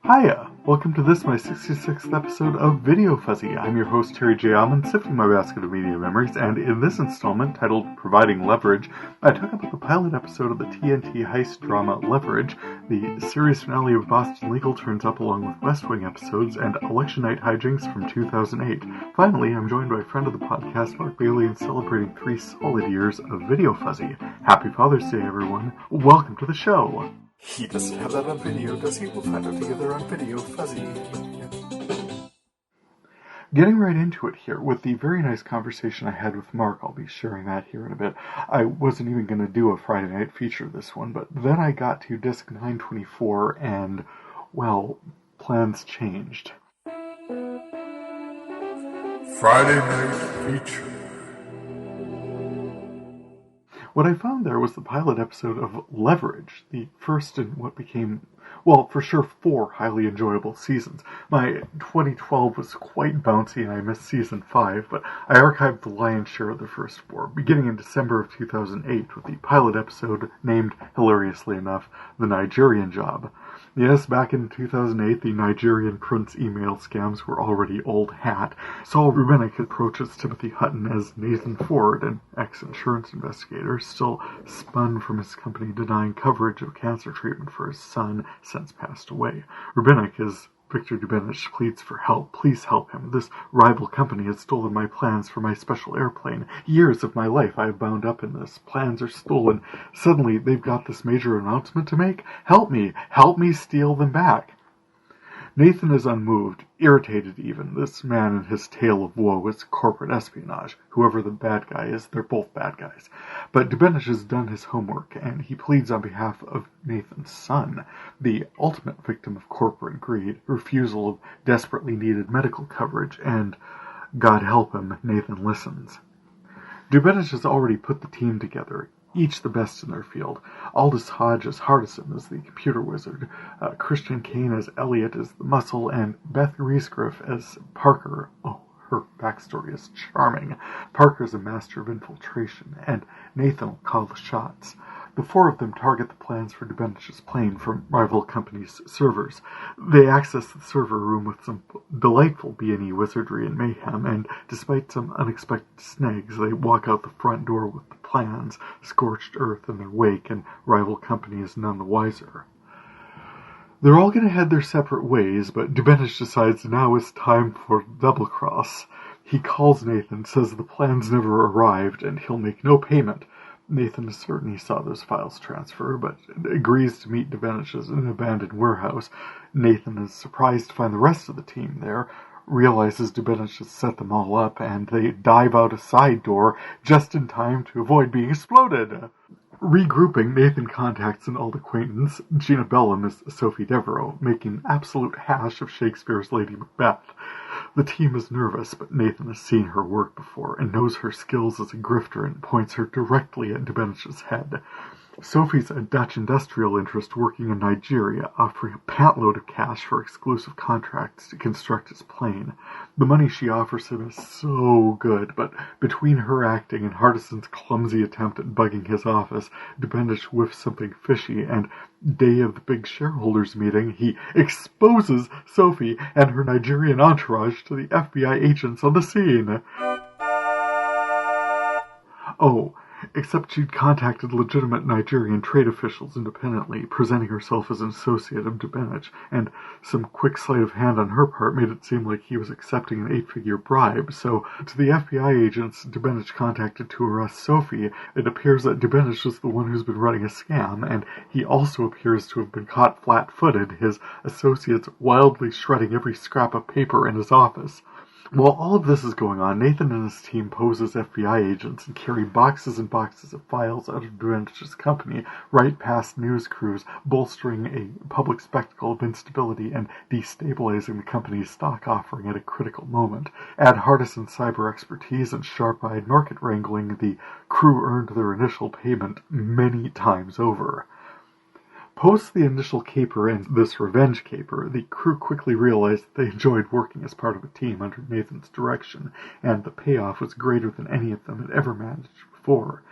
Hiya! Welcome to this, my 66th episode of Video Fuzzy. I'm your host, Terry J. Almond, sifting my basket of media memories, and in this installment, titled Providing Leverage, I talk about the pilot episode of the TNT heist drama Leverage, the series finale of Boston Legal turns up along with West Wing episodes, and election night hijinks from 2008. Finally, I'm joined by a friend of the podcast, Mark Bailey, in celebrating 3 solid years of Video Fuzzy. Happy Father's Day, everyone. Welcome to the show. He doesn't have that on video, does he? We'll find out together on Video Fuzzy. Getting right into it here with the very nice conversation I had with Mark. I'll be sharing that here in a bit. I wasn't even going to do a Friday night feature this one, but then I got to disc 924 and, well, plans changed. Friday night feature. What I found there was the pilot episode of Leverage, the first in what became, well, for sure 4 highly enjoyable seasons. My 2012 was quite bouncy and I missed season 5, but I archived the lion's share of the first 4, beginning in December of 2008 with the pilot episode named, hilariously enough, The Nigerian Job. Yes, back in 2008, the Nigerian prince email scams were already old hat. Saul Rubinek approaches Timothy Hutton as Nathan Ford, an ex-insurance investigator, still spun from his company denying coverage of cancer treatment for his son, since passed away. Rubinek is Victor Dubenich pleads for help. Please help him. This rival company has stolen my plans for my special airplane. Years of my life I have bound up in this. Plans are stolen. Suddenly they've got this major announcement to make. Help me. Help me steal them back. Nathan is unmoved, irritated even. This man and his tale of woe is corporate espionage. Whoever the bad guy is, they're both bad guys. But Dubenich has done his homework, and he pleads on behalf of Nathan's son, the ultimate victim of corporate greed, refusal of desperately needed medical coverage, and, God help him, Nathan listens. Dubenich has already put the team together, each the best in their field. Aldous Hodge as Hardison as the computer wizard, Christian Kane as Elliot as the muscle, and Beth Riesgriff as Parker. Oh, her backstory is charming. Parker's a master of infiltration, and Nathan will call the shots. The 4 of them target the plans for Dubenich's plane from rival companies' servers. They access the server room with some delightful B&E wizardry and mayhem, and despite some unexpected snags, they walk out the front door with the plans, scorched earth in their wake, and rival company is none the wiser. They're all going to head their separate ways, but Dubenich decides now is time for double-cross. He calls Nathan, says the plans never arrived, and he'll make no payment. Nathan is certain he saw those files transfer, but agrees to meet Dubenich's in an abandoned warehouse. Nathan is surprised to find the rest of the team there, realizes Dubenich has set them all up, and they dive out a side door just in time to avoid being exploded. Regrouping, Nathan contacts an old acquaintance. Gina Bellum is Sophie Devereaux, making an absolute hash of Shakespeare's Lady Macbeth. The team is nervous, but Nathan has seen her work before and knows her skills as a grifter and points her directly at Dubenich's head. Sophie's a Dutch industrial interest working in Nigeria, offering a pantload of cash for exclusive contracts to construct his plane. The money she offers him is so good, but between her acting and Hardison's clumsy attempt at bugging his office, Dubenich whiffs something fishy, and day of the big shareholders meeting, he exposes Sophie and her Nigerian entourage to the FBI agents on the scene. Oh, except she'd contacted legitimate Nigerian trade officials independently, presenting herself as an associate of Dubenich, and some quick sleight of hand on her part made it seem like he was accepting an 8-figure bribe. So, to the FBI agents Dubenich contacted to arrest Sophie, it appears that Dubenich is the one who's been running a scam, and he also appears to have been caught flat-footed, his associates wildly shredding every scrap of paper in his office. While all of this is going on, Nathan and his team pose as FBI agents and carry boxes and boxes of files out of Dubenich's company right past news crews, bolstering a public spectacle of instability and destabilizing the company's stock offering at a critical moment. Add Hardison's cyber expertise and sharp-eyed market wrangling, the crew earned their initial payment many times over. Post the initial caper and this revenge caper, the crew quickly realized that they enjoyed working as part of a team under Nathan's direction, and the payoff was greater than any of them had ever managed before.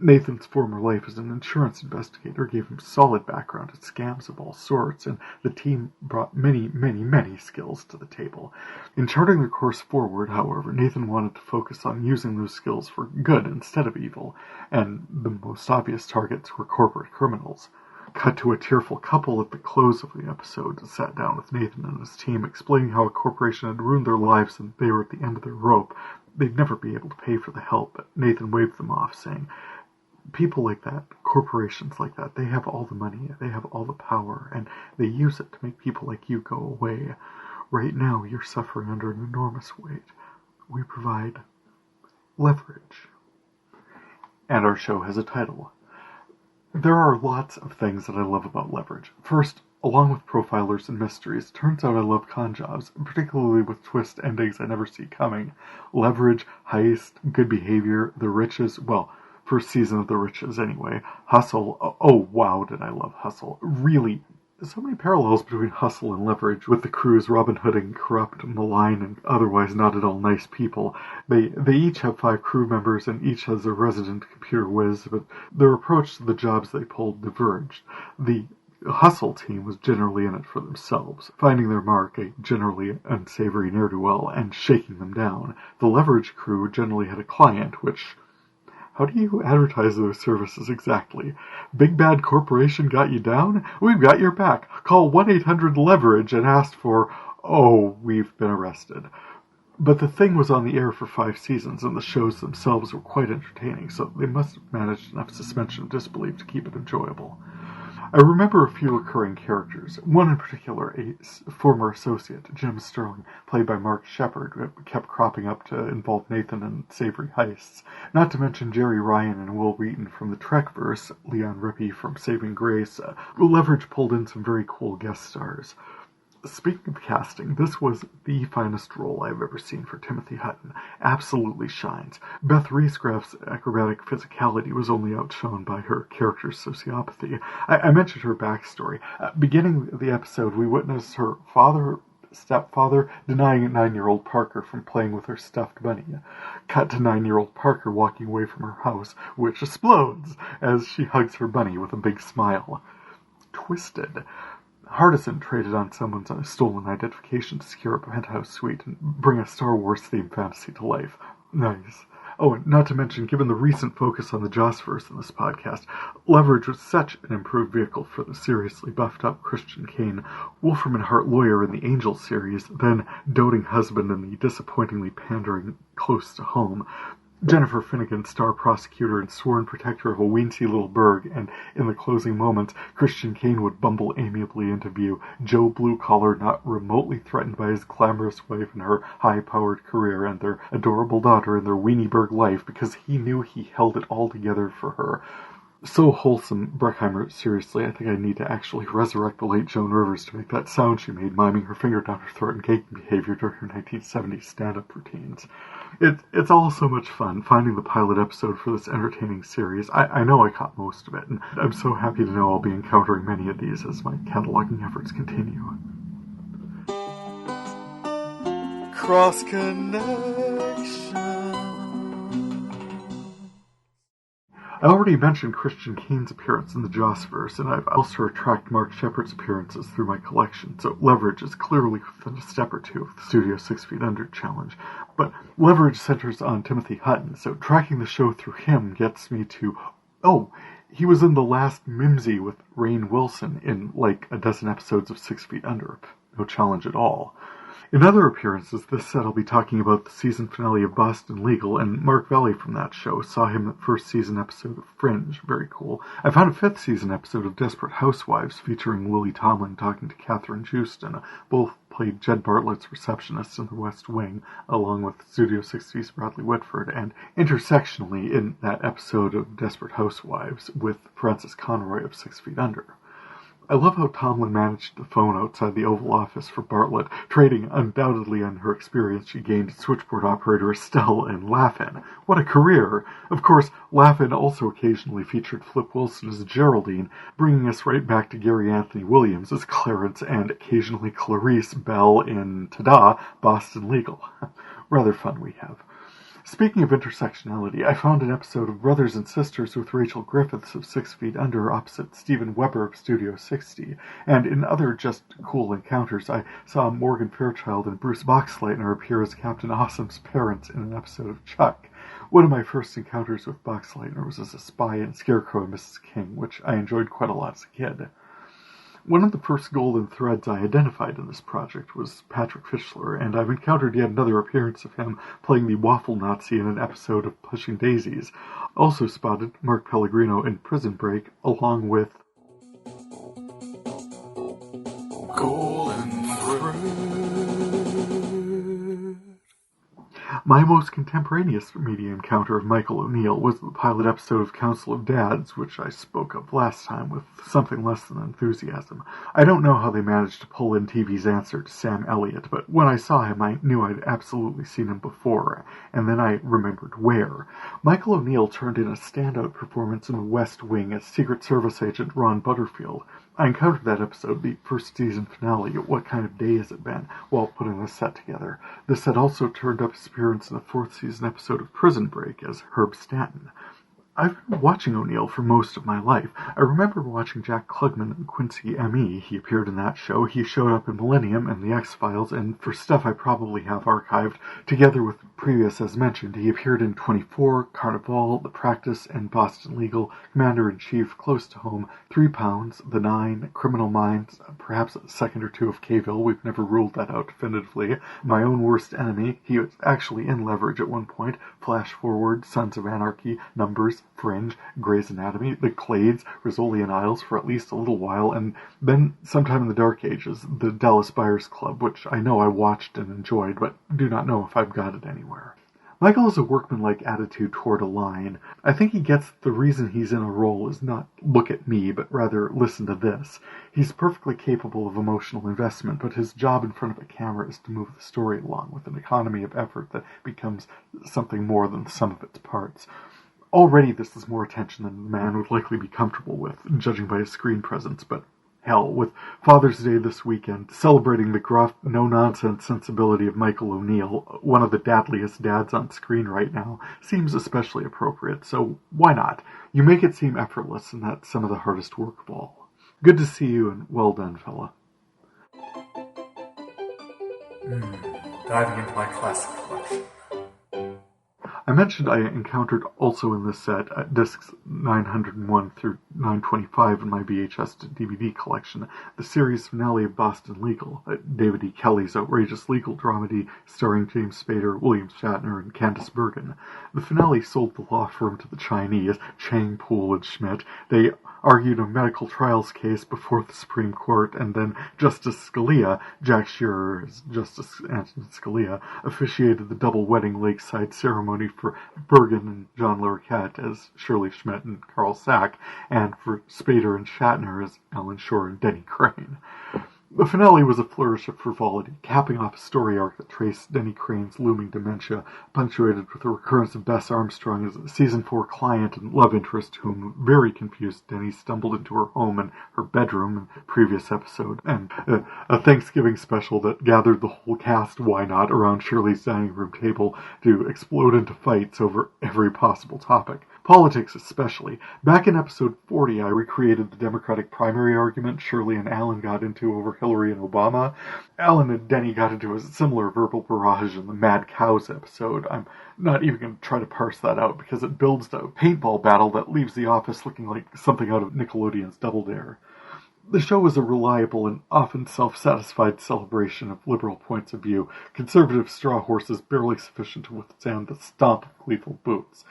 Nathan's former life as an insurance investigator gave him solid background in scams of all sorts, and the team brought many, many, many skills to the table. In charting their course forward, however, Nathan wanted to focus on using those skills for good instead of evil, and the most obvious targets were corporate criminals. Cut to a tearful couple at the close of the episode sat down with Nathan and his team, explaining how a corporation had ruined their lives and they were at the end of their rope. They'd never be able to pay for the help, but Nathan waved them off, saying, people like that, corporations like that, they have all the money, they have all the power, and they use it to make people like you go away. Right now, you're suffering under an enormous weight. We provide leverage. And our show has a title. There are lots of things that I love about Leverage. First, along with profilers and mysteries, it turns out I love con jobs, particularly with twist endings I never see coming. Leverage, heist, good behavior, the riches, well, first season of the riches anyway. Hustle, oh wow did I love Hustle. Really, so many parallels between Hustle and Leverage, with the crews Robin Hooding, corrupt, malign, and otherwise not at all nice people. They each have 5 crew members, and each has a resident computer whiz, but their approach to the jobs they pulled diverged. The Hustle team was generally in it for themselves, finding their mark, a generally unsavory ne'er-do-well, and shaking them down. The Leverage crew generally had a client, which... how do you advertise those services exactly? Big bad corporation got you down? We've got your back. Call 1-800-LEVERAGE and ask for, oh, we've been arrested. But the thing was on the air for 5 seasons, and the shows themselves were quite entertaining, so they must have managed enough suspension of disbelief to keep it enjoyable. I remember a few recurring characters. One in particular, a former associate, Jim Sterling, played by Mark Sheppard, who kept cropping up to involve Nathan in savory heists. Not to mention Jerry Ryan and Will Wheaton from the Trekverse, Leon Rippey from Saving Grace. Leverage pulled in some very cool guest stars. Speaking of casting, this was the finest role I've ever seen for Timothy Hutton. Absolutely shines. Beth Riesgraff's acrobatic physicality was only outshone by her character's sociopathy. I mentioned her backstory. Beginning the episode, we witness her stepfather denying 9-year-old Parker from playing with her stuffed bunny. Cut to 9-year-old Parker walking away from her house, which explodes as she hugs her bunny with a big smile. Twisted. Hardison traded on someone's stolen identification to secure a penthouse suite and bring a Star Wars-themed fantasy to life. Nice. Oh, and not to mention, given the recent focus on the Jossverse in this podcast, Leverage was such an improved vehicle for the seriously buffed-up Christian Kane, Wolfram and Hart lawyer in the Angel series, then doting husband in the disappointingly pandering Close to Home, Jennifer Finnegan, star prosecutor and sworn protector of a weensy little burg, and in the closing moments, Christian Kane would bumble amiably into view, Joe Blue-Collar not remotely threatened by his glamorous wife and her high-powered career and their adorable daughter in their Wienieburg life because he knew he held it all together for her. So wholesome, Bruckheimer, seriously, I think I need to actually resurrect the late Joan Rivers to make that sound she made miming her finger down her throat and caking behavior during her 1970s stand-up routines. It's all so much fun finding the pilot episode for this entertaining series. I know I caught most of it, and I'm so happy to know I'll be encountering many of these as my cataloging efforts continue. Cross Connection. I already mentioned Christian Kane's appearance in the Jossverse, and I've also tracked Mark Sheppard's appearances through my collection, so Leverage is clearly within a step or two of the Studio 6 Feet Under challenge. But Leverage centers on Timothy Hutton, so tracking the show through him gets me to, he was in the last Mimsy with Rainn Wilson in like a dozen episodes of 6 Feet Under. No challenge at all. In other appearances this set I'll be talking about the season finale of Boston Legal, and Mark Valley from that show. Saw him in the first season episode of Fringe. Very cool. I found a 5th season episode of Desperate Housewives featuring Lily Tomlin talking to Catherine Houston. Both played Jed Bartlett's receptionists in The West Wing, along with Studio 60's Bradley Whitford, and intersectionally in that episode of Desperate Housewives with Frances Conroy of 6 Feet Under. I love how Tomlin managed the phone outside the Oval Office for Bartlett, trading undoubtedly on her experience she gained as switchboard operator Estelle and Laugh-In. What a career! Of course, Laugh-In also occasionally featured Flip Wilson as Geraldine, bringing us right back to Gary Anthony Williams as Clarence and occasionally Clarice Bell in, ta-da, Boston Legal. Rather fun we have. Speaking of intersectionality, I found an episode of Brothers and Sisters with Rachel Griffiths of 6 Feet Under opposite Stephen Weber of Studio 60, and in other just cool encounters, I saw Morgan Fairchild and Bruce Boxleitner appear as Captain Awesome's parents in an episode of Chuck. One of my first encounters with Boxleitner was as a spy in Scarecrow and Mrs. King, which I enjoyed quite a lot as a kid. One of the first golden threads I identified in this project was Patrick Fischler, and I've encountered yet another appearance of him playing the Waffle Nazi in an episode of Pushing Daisies. Also spotted Mark Pellegrino in Prison Break, along with Golden Thread. My most contemporaneous media encounter of Michael O'Neill was the pilot episode of Council of Dads, which I spoke of last time with something less than enthusiasm. I don't know how they managed to pull in TV's answer to Sam Elliott, but when I saw him I knew I'd absolutely seen him before, and then I remembered where. Michael O'Neill turned in a standout performance in The West Wing as Secret Service agent Ron Butterfield. I encountered that episode, the first season finale, What Kind of Day Has It Been, while putting this set together. The set also turned up his appearance in the fourth season episode of Prison Break as Herb Stanton. I've been watching O'Neill for most of my life. I remember watching Jack Klugman and Quincy M.E. He appeared in that show. He showed up in Millennium and The X-Files, and for stuff I probably have archived, together with previous as mentioned, he appeared in 24, Carnival, The Practice, and Boston Legal, Commander-in-Chief, Close to Home, 3 Pounds, The Nine, Criminal Minds, perhaps a second or two of K-Ville. We've never ruled that out definitively. My Own Worst Enemy. He was actually in Leverage at one point. Flash Forward, Sons of Anarchy, Numbers, Fringe, Grey's Anatomy, The Clades, Rizzoli and Isles for at least a little while, and then sometime in the Dark Ages, the Dallas Buyers Club, which I know I watched and enjoyed, but do not know if I've got it anywhere. Michael has a workmanlike attitude toward a line. I think he gets the reason he's in a role is not look at me, but rather listen to this. He's perfectly capable of emotional investment, but his job in front of a camera is to move the story along with an economy of effort that becomes something more than the sum of its parts. Already this is more attention than the man would likely be comfortable with, judging by his screen presence, but hell, with Father's Day this weekend, celebrating the gruff, no-nonsense sensibility of Michael O'Neill, one of the dadliest dads on screen right now, seems especially appropriate, so why not? You make it seem effortless, and that's some of the hardest work of all. Good to see you, and well done, fella. Diving into my classic collection. I mentioned I encountered also in this set discs 901 through 925 in my VHS-to-DVD collection, the series finale of Boston Legal, David E. Kelly's outrageous legal dramedy starring James Spader, William Shatner, and Candice Bergen. The finale sold the law firm to the Chinese, Chang, Poole, and Schmidt. They argued a medical trials case before the Supreme Court, and then Justice Scalia, Jack Shearer as Justice Antonin Scalia, officiated the double wedding lakeside ceremony for Bergen and John Larroquette as Shirley Schmidt and Carl Sack, and for Spader and Shatner as Alan Shore and Denny Crane. The finale was a flourish of frivolity, capping off a story arc that traced Denny Crane's looming dementia, punctuated with the recurrence of Bess Armstrong as a Season 4 client and love interest whom, very confused, Denny stumbled into her home and her bedroom in the previous episode, and a Thanksgiving special that gathered the whole cast, why not, around Shirley's dining room table to explode into fights over every possible topic. Politics especially. Back in episode 40, I recreated the Democratic primary argument Shirley and Alan got into over Hillary and Obama. Alan and Denny got into a similar verbal barrage in the Mad Cows episode. I'm not even going to try to parse that out because it builds to a paintball battle that leaves the office looking like something out of Nickelodeon's Double Dare. The show was a reliable and often self-satisfied celebration of liberal points of view, conservative straw horses barely sufficient to withstand the stomp of gleeful boots.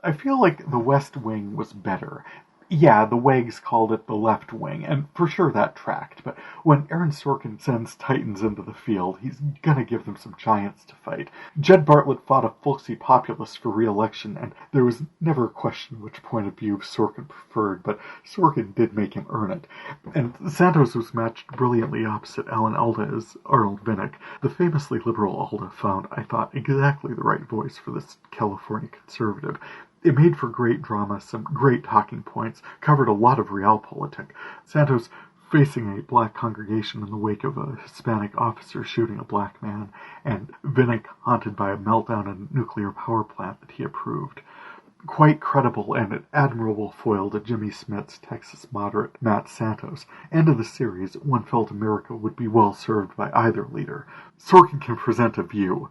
I feel like The West Wing was better. Yeah, the Wags called it the left wing, and for sure that tracked, but when Aaron Sorkin sends Titans into the field, he's gonna give them some giants to fight. Jed Bartlett fought a folksy populist for re-election, and there was never a question which point of view Sorkin preferred, but Sorkin did make him earn it. And Santos was matched brilliantly opposite Alan Alda as Arnold Vinnick. The famously liberal Alda found, I thought, exactly the right voice for this California conservative. It made for great drama, some great talking points, covered a lot of realpolitik. Santos facing a black congregation in the wake of a Hispanic officer shooting a black man, and Vinnick haunted by a meltdown in a nuclear power plant that he approved. Quite credible and an admirable foil to Jimmy Smith's Texas moderate Matt Santos. End of the series, one felt America would be well served by either leader. Sorkin can present a view.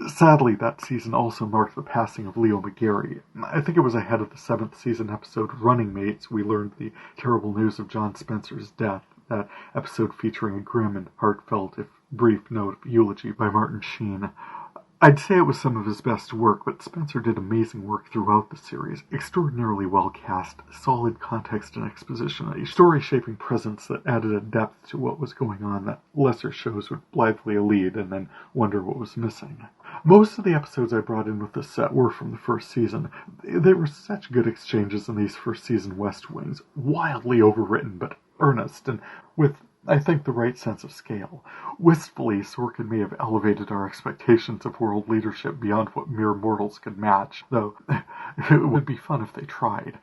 Sadly, that season also marked the passing of Leo McGarry. I think it was ahead of the 7th season episode Running Mates we learned the terrible news of John Spencer's death, that episode featuring a grim and heartfelt, if brief, note of eulogy by Martin Sheen. I'd say it was some of his best work, but Spencer did amazing work throughout the series. Extraordinarily well cast, solid context and exposition, a story-shaping presence that added a depth to what was going on that lesser shows would blithely lead and then wonder what was missing. Most of the episodes I brought in with the set were from the first season. There were such good exchanges in these first season West Wings, wildly overwritten but earnest, and with, I think, the right sense of scale. Wistfully, Sorkin may have elevated our expectations of world leadership beyond what mere mortals could match, though it would be fun if they tried.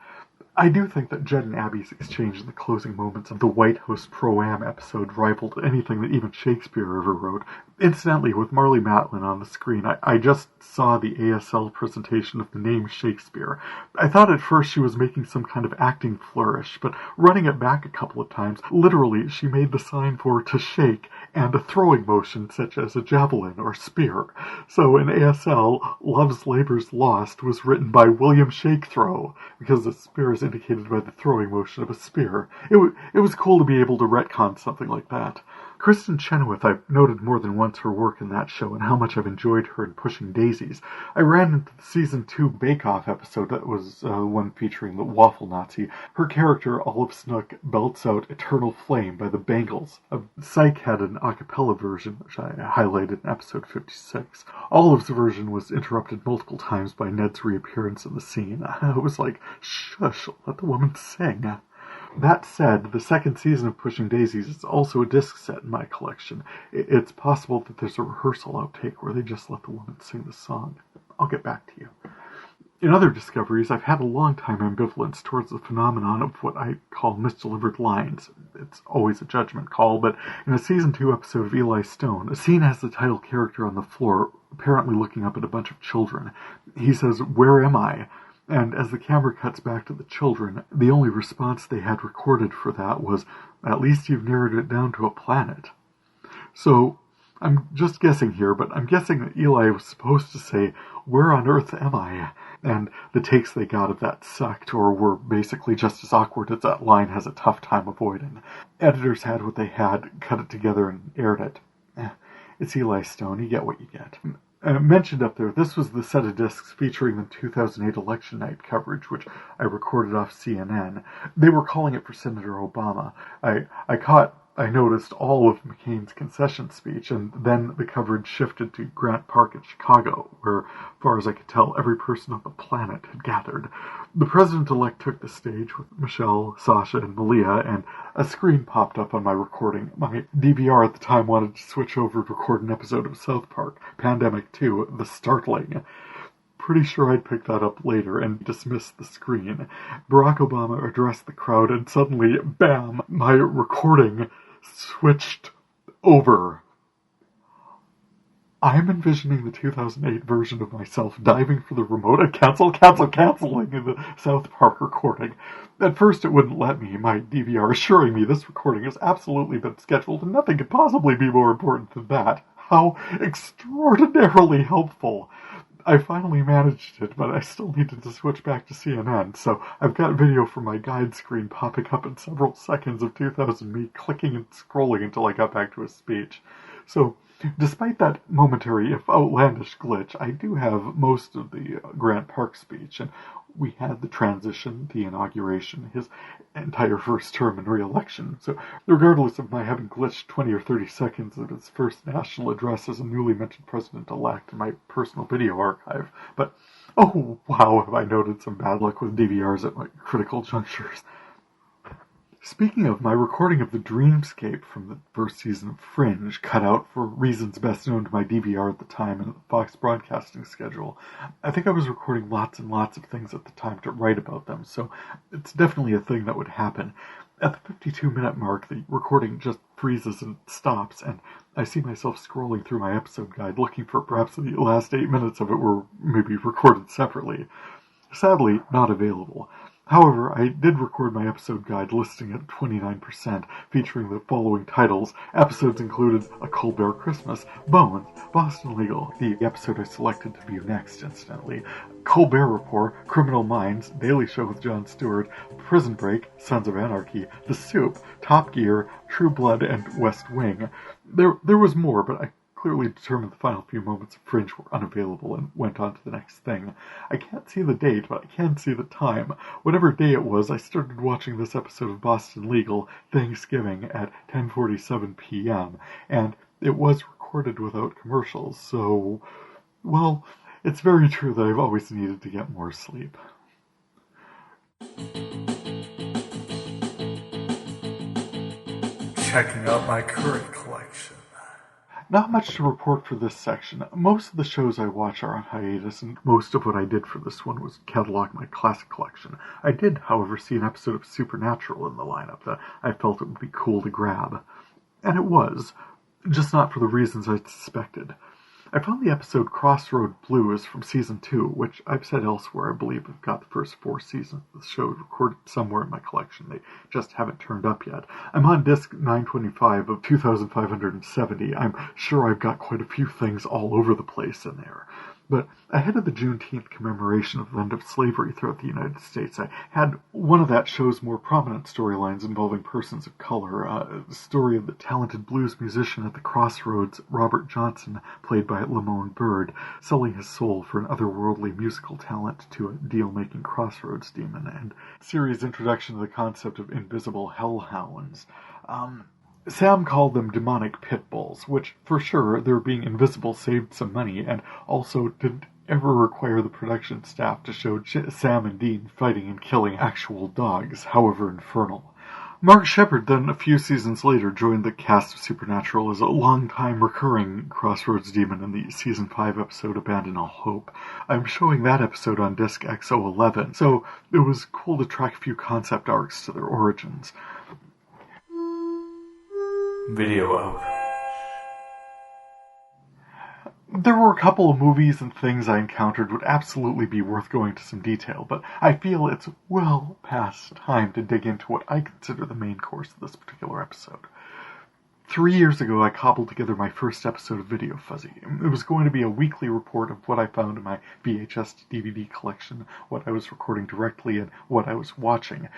I do think that Jed and Abby's exchange in the closing moments of the White House Pro-Am episode rivaled anything that even Shakespeare ever wrote. Incidentally, with Marlee Matlin on the screen, I just saw the ASL presentation of the name Shakespeare. I thought at first she was making some kind of acting flourish, but running it back a couple of times, literally she made the sign for to shake and a throwing motion such as a javelin or spear. So in ASL, Love's Labour's Lost was written by William Shakethrow, because the spear is indicated by the throwing motion of a spear. It was cool to be able to retcon something like that. Kristen Chenoweth, I've noted more than once her work in that show and how much I've enjoyed her in Pushing Daisies. I ran into the Season 2 Bake Off episode that was one featuring the Waffle Nazi. Her character, Olive Snook, belts out Eternal Flame by the Bangles. Psych had an a cappella version, which I highlighted in episode 56. Olive's version was interrupted multiple times by Ned's reappearance in the scene. I was like, shush, let the woman sing. That said, the second season of Pushing Daisies is also a disc set in my collection. It's possible that there's a rehearsal outtake where they just let the woman sing the song. I'll get back to you. In other discoveries, I've had a long-time ambivalence towards the phenomenon of what I call misdelivered lines. It's always a judgment call, but in a Season 2 episode of Eli Stone, a scene has the title character on the floor, apparently looking up at a bunch of children. He says, "Where am I?" And as the camera cuts back to the children, the only response they had recorded for that was, "At least you've narrowed it down to a planet." So, I'm just guessing here, but I'm guessing that Eli was supposed to say, "Where on earth am I?" And the takes they got of that sucked, or were basically just as awkward as that line has a tough time avoiding. Editors had what they had, cut it together, and aired it. It's Eli Stone, you get what you get. Mentioned up there, this was the set of discs featuring the 2008 election night coverage, which I recorded off CNN. They were calling it for Senator Obama. I noticed all of McCain's concession speech, and then the coverage shifted to Grant Park in Chicago, where, as far as I could tell, every person on the planet had gathered. The president-elect took the stage with Michelle, Sasha, and Malia, and a screen popped up on my recording. My DVR at the time wanted to switch over to record an episode of South Park, Pandemic 2, The Startling. Pretty sure I'd pick that up later and dismiss the screen. Barack Obama addressed the crowd, and suddenly, bam, my recording switched over. I'm envisioning the 2008 version of myself diving for the remote and canceling in the South Park recording. At first it wouldn't let me, my DVR assuring me this recording has absolutely been scheduled and nothing could possibly be more important than that. How extraordinarily helpful. I finally managed it, but I still needed to switch back to CNN, so I've got video from my guide screen popping up in several seconds of 2000 me clicking and scrolling until I got back to his speech. So, despite that momentary, if outlandish glitch, I do have most of the Grant Park speech, and we had the transition, the inauguration, his entire first term and re-election. So, regardless of my having glitched 20 or 30 seconds of his first national address as a newly mentioned president-elect in my personal video archive, but, oh wow, have I noted some bad luck with DVRs at my critical junctures. Speaking of, my recording of the Dreamscape from the first season of Fringe, cut out for reasons best known to my DVR at the time and the Fox broadcasting schedule. I think I was recording lots and lots of things at the time to write about them, so it's definitely a thing that would happen. At the 52-minute mark, the recording just freezes and stops, and I see myself scrolling through my episode guide looking for perhaps the last 8 minutes of it were maybe recorded separately. Sadly, not available. However, I did record my episode guide listing at 29%, featuring the following titles. Episodes included A Colbert Christmas, Bones, Boston Legal, the episode I selected to view next, incidentally, Colbert Report, Criminal Minds, Daily Show with Jon Stewart, Prison Break, Sons of Anarchy, The Soup, Top Gear, True Blood, and West Wing. There was more, but I clearly determined the final few moments of Fringe were unavailable and went on to the next thing. I can't see the date, but I can see the time. Whatever day it was, I started watching this episode of Boston Legal Thanksgiving at 10:47 p.m., and it was recorded without commercials, so, well, it's very true that I've always needed to get more sleep. Checking out my current collection. Not much to report for this section. Most of the shows I watch are on hiatus, and most of what I did for this one was catalog my classic collection. I did, however, see an episode of Supernatural in the lineup that I felt it would be cool to grab. And it was, just not for the reasons I suspected. I found the episode Crossroads Blues from Season 2, which I've said elsewhere I believe I've got the first 4 seasons of the show recorded somewhere in my collection. They just haven't turned up yet. I'm on disc 925 of 2,570. I'm sure I've got quite a few things all over the place in there. But ahead of the Juneteenth commemoration of the end of slavery throughout the United States, I had one of that show's more prominent storylines involving persons of color, the story of the talented blues musician at the crossroads, Robert Johnson, played by Monde Byrd, selling his soul for an otherworldly musical talent to a deal-making crossroads demon, and series introduction to the concept of invisible hellhounds. Sam called them demonic pit bulls, which, for sure, their being invisible saved some money, and also didn't ever require the production staff to show Sam and Dean fighting and killing actual dogs, however infernal. Mark Sheppard then, a few seasons later, joined the cast of Supernatural as a long-time recurring Crossroads demon in the Season 5 episode Abandon All Hope. I'm showing that episode on disc XO11, so it was cool to track a few concept arcs to their origins. Video out. There were a couple of movies and things I encountered would absolutely be worth going into some detail, but I feel it's well past time to dig into what I consider the main course of this particular episode. 3 years ago, I cobbled together my first episode of Video Fuzzy. It was going to be a weekly report of what I found in my VHS-to-DVD collection, what I was recording directly, and what I was watching.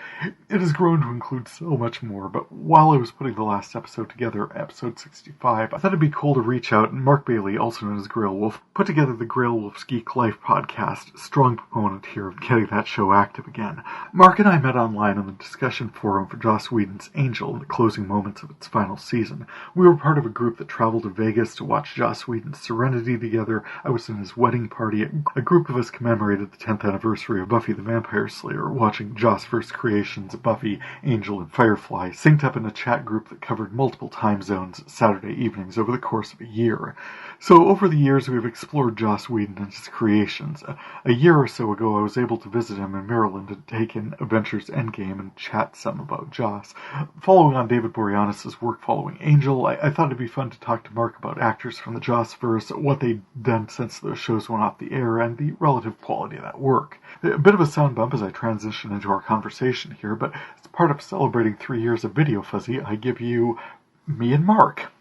It has grown to include so much more, but while I was putting the last episode together, episode 65, I thought it'd be cool to reach out, and Mark Bailey, also known as Grail Wolf, put together the Grail Wolf's Geek Life podcast, strong proponent here of getting that show active again. Mark and I met online on the discussion forum for Joss Whedon's Angel in the closing moments of its final season. We were part of a group that traveled to Vegas to watch Joss Whedon's Serenity together. I was in his wedding party. A group of us commemorated the 10th anniversary of Buffy the Vampire Slayer, watching Joss' first creations of Buffy, Angel, and Firefly, synced up in a chat group that covered multiple time zones Saturday evenings over the course of a year. So over the years, we've explored Joss Whedon and his creations. A year or so ago, I was able to visit him in Maryland to take in Avengers Endgame and chat some about Joss. Following on David Boreanaz's work following Angel, I thought it'd be fun to talk to Mark about actors from the Joss-verse, what they'd done since those shows went off the air, and the relative quality of that work. A bit of a sound bump as I transition into our conversation here, but as part of celebrating 3 years of Video Fuzzy, I give you me and Mark.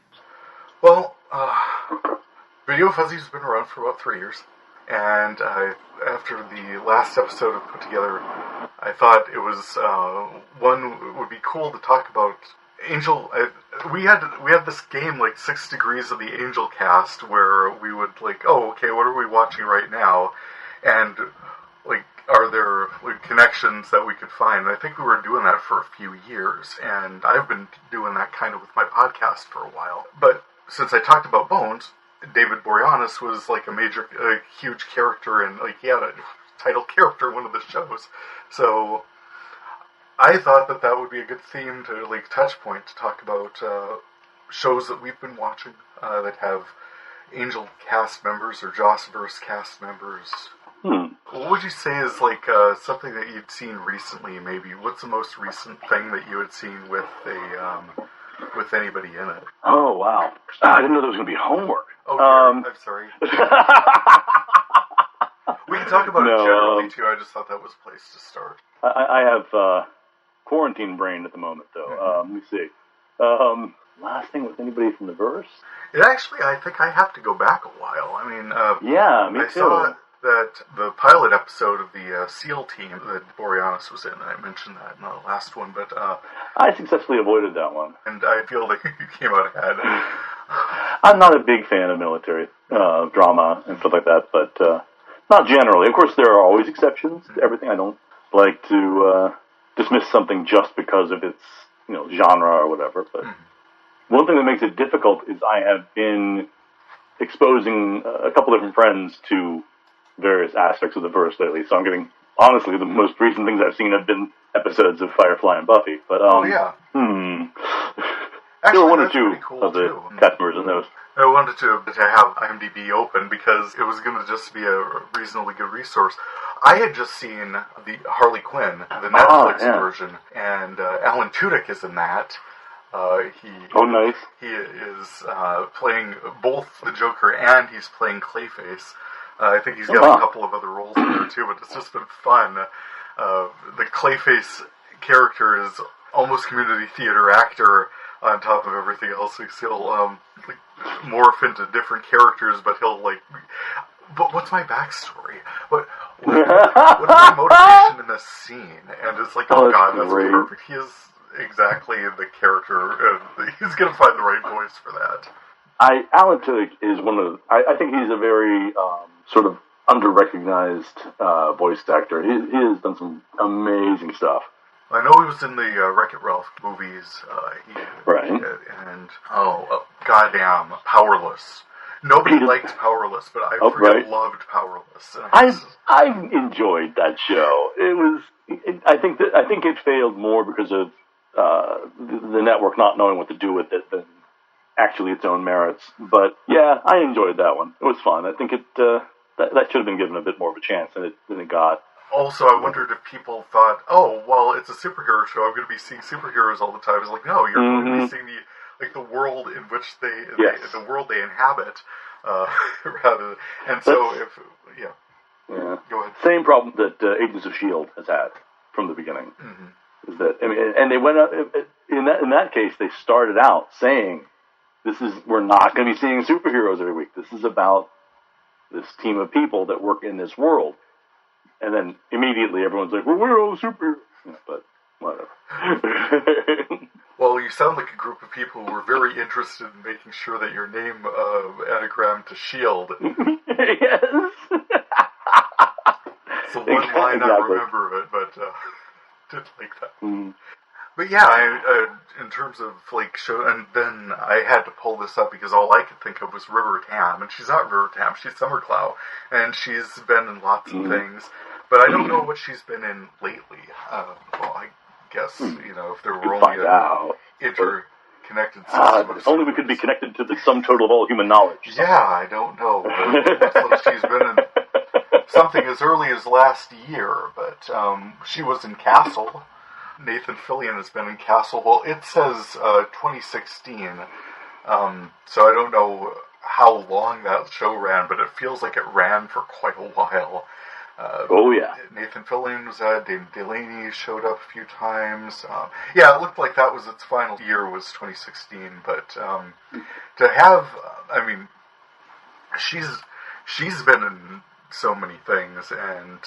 Well, Video Fuzzy's been around for about 3 years, and after the last episode I put together, I thought it was one would be cool to talk about Angel. We had this game like 6 Degrees of the Angel cast where we would like, oh, okay, what are we watching right now, and like, are there like connections that we could find? And I think we were doing that for a few years, and I've been doing that kind of with my podcast for a while. But since I talked about Bones, David Boreanaz was like a huge character, and like he had a title character in one of the shows. So I thought that would be a good theme to like touch point to talk about shows that we've been watching that have Angel cast members or Jossverse cast members What would you say is like something that you'd seen recently? Maybe what's the most recent thing that you had seen with with anybody in it? Oh wow! I didn't know there was going to be homework. Oh, dear. I'm sorry. We can talk about it generally too. I just thought that was a place to start. I have quarantine brain at the moment, though. Let me see. Last thing with anybody from the verse? It actually, I think I have to go back a while. I mean, yeah, me too. Saw that the pilot episode of the SEAL team that Boreanaz was in, I mentioned that in the last one, but I successfully avoided that one. And I feel like you came out ahead. I'm not a big fan of military drama and stuff like that, but not generally. Of course, there are always exceptions to everything. I don't like to dismiss something just because of its genre or whatever, but one thing that makes it difficult is I have been exposing a couple different friends to various aspects of the verse lately, so I'm getting, honestly, the most recent things I've seen have been episodes of Firefly and Buffy, but Actually, there were one or two cool of the customers in those. I wanted to have IMDb open because it was going to just be a reasonably good resource. I had just seen the Harley Quinn, the Netflix version, and Alan Tudyk is in that. Nice. He is playing both the Joker and he's playing Clayface. I think he's got a couple of other roles in there too, but it's just been fun. The Clayface character is almost community theater actor on top of everything else. He'll morph into different characters, but but what's my backstory? What's my motivation in this scene? And it's like, oh God, that's perfect. He is exactly the character. He's going to find the right voice for that. Alan Tudyk is one of. I think he's a very sort of under-recognized voice actor. He has done some amazing stuff. I know he was in the Wreck-It Ralph movies. Goddamn, Powerless. Nobody liked Powerless, but I loved Powerless. I've enjoyed that show. It was. I think it failed more because of the network not knowing what to do with it than actually its own merits. But yeah, I enjoyed that one. It was fun. I think that should have been given a bit more of a chance than it got. Also, I wondered if people thought, oh, well, it's a superhero show. I'm going to be seeing superheroes all the time. It's like, no, you're going to be seeing the world in which the world they inhabit, rather. And so, go ahead. Same problem that Agents of S.H.I.E.L.D. has had from the beginning. Is that and they went up in that case. They started out saying, we're not going to be seeing superheroes every week. This is about this team of people that work in this world. And then immediately everyone's like, well, we're all superheroes. But whatever. Well, you sound like a group of people who were very interested in making sure that your name anagrammed to S.H.I.E.L.D. Yes. It's the one line I remember of it, but didn't like that. But yeah, in terms of show, and then I had to pull this up because all I could think of was River Tam, and she's not River Tam, she's Summer Clow, and she's been in lots of things, but I don't know what she's been in lately. Well, I guess, if there were only an interconnected system. If only we could be connected to the sum total of all human knowledge. Yeah, I don't know. It looks like she's been in something as early as last year, but she was in Castle. Nathan Fillion has been in Castle. Well, it says 2016, so I don't know how long that show ran, but it feels like it ran for quite a while. Nathan Fillion was at, David Delaney showed up a few times. It looked like that was its final year was 2016, but to have, she's been in so many things and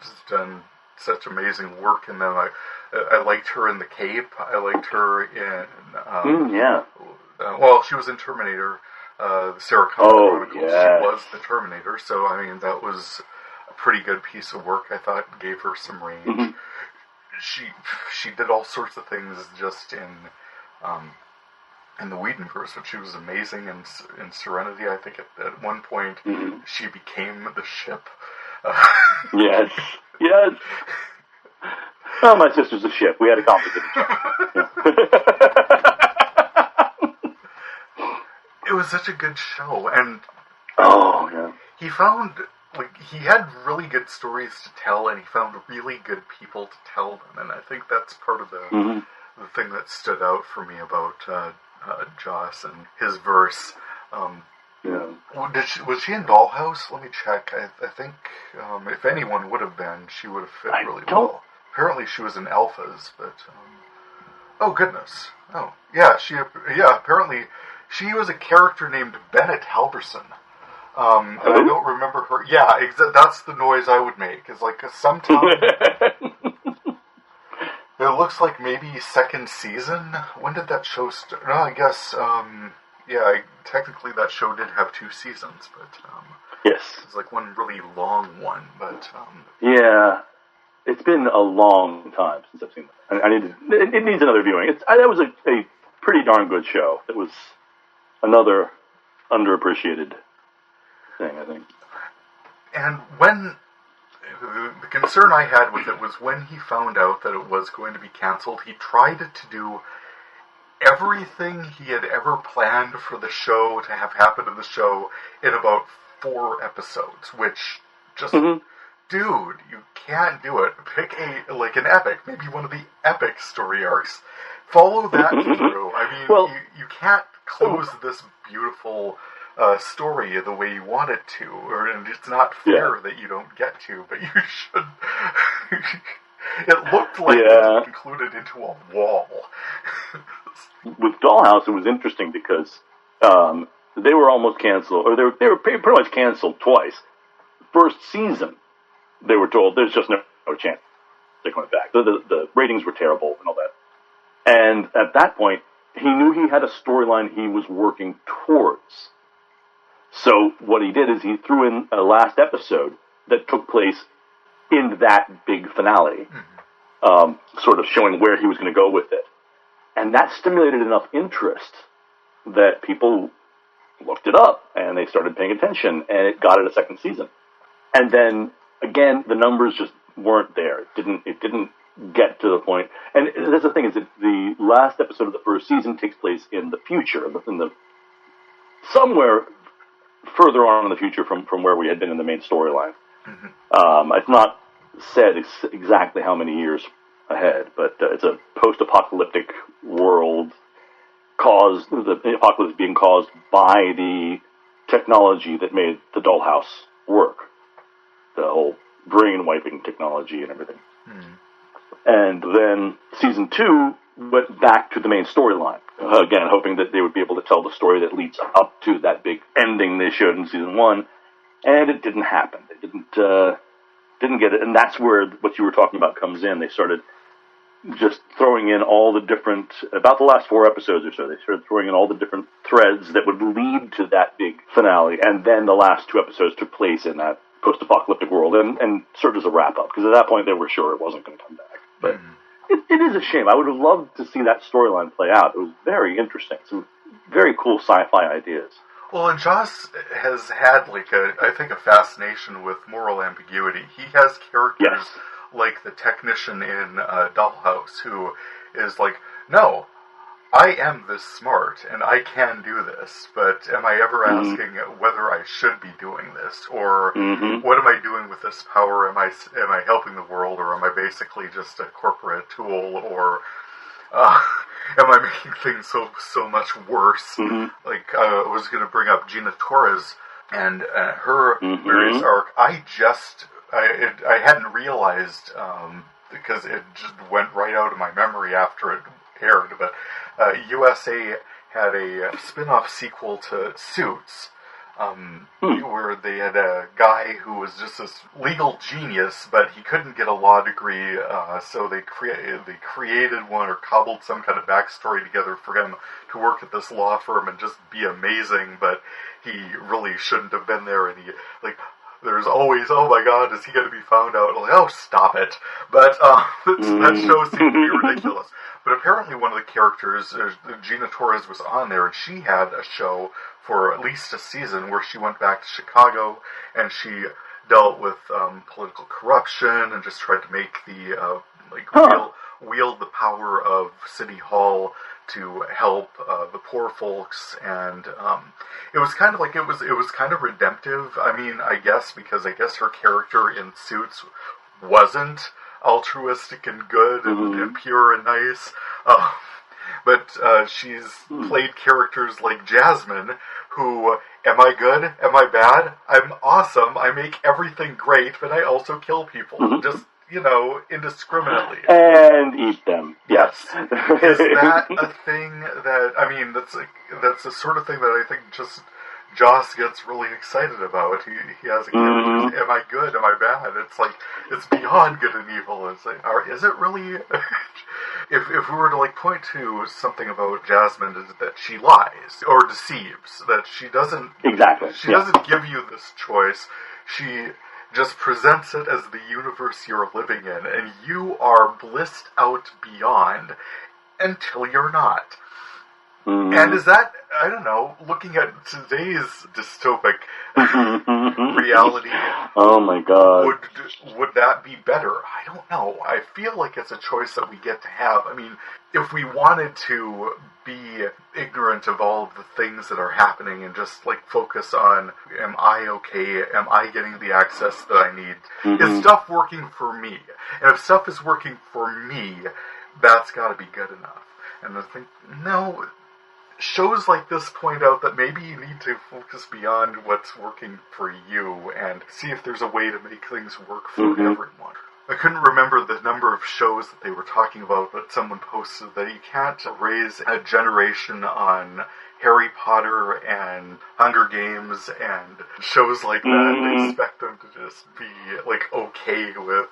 just done such amazing work, and then I liked her in The Cape. I liked her in she was in Terminator, the Sarah Connor Chronicles. She was the Terminator, so that was a pretty good piece of work. I thought gave her some range. She did all sorts of things just in the Whedonverse, but she was amazing in Serenity. I think at one point she became the ship. Yes. Oh, my sister's a ship. We had a complicated job. It was such a good show, and oh yeah, he found like, he had really good stories to tell, and he found really good people to tell them, and I think that's part of the thing that stood out for me about Joss and his verse. Yeah. Was she in Dollhouse? Let me check. I think if anyone would have been, she would have fit really well. Apparently she was in Alphas, but... oh, goodness. Oh, yeah, apparently she was a character named Bennett Halverson. And I don't remember her... Yeah, that's the noise I would make. It's like sometime... It looks like maybe second season. When did that show start? No, I guess... technically that show did have 2 seasons, but yes, it's like one really long one. But yeah, it's been a long time since I've seen it. It needs another viewing. That was a pretty darn good show. It was another underappreciated thing, I think. And when the concern I had with it was when he found out that it was going to be canceled, he tried to do everything he had ever planned for the show to have happened in the show in about 4 episodes, which just, dude, you can't do it. Pick an epic, maybe one of the epic story arcs. Follow that through. I mean, you can't close this beautiful story the way you want it to, and it's not fair that you don't get to, but you should. It looked like it concluded into a wall. With Dollhouse, it was interesting because they were almost canceled, or they were pretty much canceled twice. First season, they were told there's just no chance they're coming back. The ratings were terrible and all that. And at that point, he knew he had a storyline he was working towards. So what he did is he threw in a last episode that took place in that big finale, sort of showing where he was going to go with it. And that stimulated enough interest that people looked it up and they started paying attention, and it got it a second season. And then again, the numbers just weren't there. It didn't get to the point. And that's the thing, is that the last episode of the first season takes place in the future, somewhere further on in the future from where we had been in the main storyline. It's not said exactly how many years ahead, but it's a post-apocalyptic world the apocalypse being caused by the technology that made the Dollhouse work. The whole brain-wiping technology and everything. And then season 2 went back to the main storyline. Again, hoping that they would be able to tell the story that leads up to that big ending they showed in season 1. And it didn't happen. They didn't get it. And that's where what you were talking about comes in. They started just throwing in all the different, about the last 4 episodes or so, they started throwing in all the different threads that would lead to that big finale. And then the last 2 episodes took place in that post-apocalyptic world and served as a wrap-up. Because at that point they were sure it wasn't going to come back. But it is a shame. I would have loved to see that storyline play out. It was very interesting. Some very cool sci-fi ideas. Well, and Joss has had, I think, a fascination with moral ambiguity. He has characters like the technician in Dollhouse, who is like, no, I am this smart, and I can do this, but am I ever asking whether I should be doing this? Or what am I doing with this power? Am I helping the world, or am I basically just a corporate tool? Or am I making things so much worse? I was going to bring up Gina Torres and her various arc. I hadn't realized, because it just went right out of my memory after it aired, but USA had a spin-off sequel to Suits, where they had a guy who was just this legal genius, but he couldn't get a law degree, so they created one, or cobbled some kind of backstory together for him to work at this law firm and just be amazing, but he really shouldn't have been there, and there's always, oh my god, is he going to be found out? Oh, stop it. But that show seemed to be ridiculous. But apparently one of the characters, Gina Torres, was on there, and she had a show for at least a season where she went back to Chicago, and she dealt with political corruption and just tried to make the wield the power of City Hall to help the poor folks, and it was kind of like it was kind of redemptive. I mean, I guess because her character in Suits wasn't altruistic and good and pure and nice. But she's played characters like Jasmine, who, am I good? Am I bad? I'm awesome. I make everything great, but I also kill people. Just, indiscriminately. And eat them. Yes. Is that a thing that, I mean, that's the sort of thing that I think just Joss gets really excited about. He has a character, am I good? Am I bad? It's like, it's beyond good and evil. It's like, is it really? If we were to point to something about Jasmine, is that she lies or deceives, that she doesn't doesn't give you this choice. She just presents it as the universe you're living in, and you are blissed out beyond until you're not. And is that, I don't know, looking at today's dystopic reality, oh my God, would that be better? I don't know. I feel like it's a choice that we get to have. I mean, if we wanted to be ignorant of all of the things that are happening and just focus on, am I okay? Am I getting the access that I need? Is stuff working for me? And if stuff is working for me, that's got to be good enough. And I think, no, shows like this point out that maybe you need to focus beyond what's working for you and see if there's a way to make things work for everyone. I couldn't remember the number of shows that they were talking about, but someone posted that you can't raise a generation on Harry Potter and Hunger Games and shows like that and expect them to just be okay with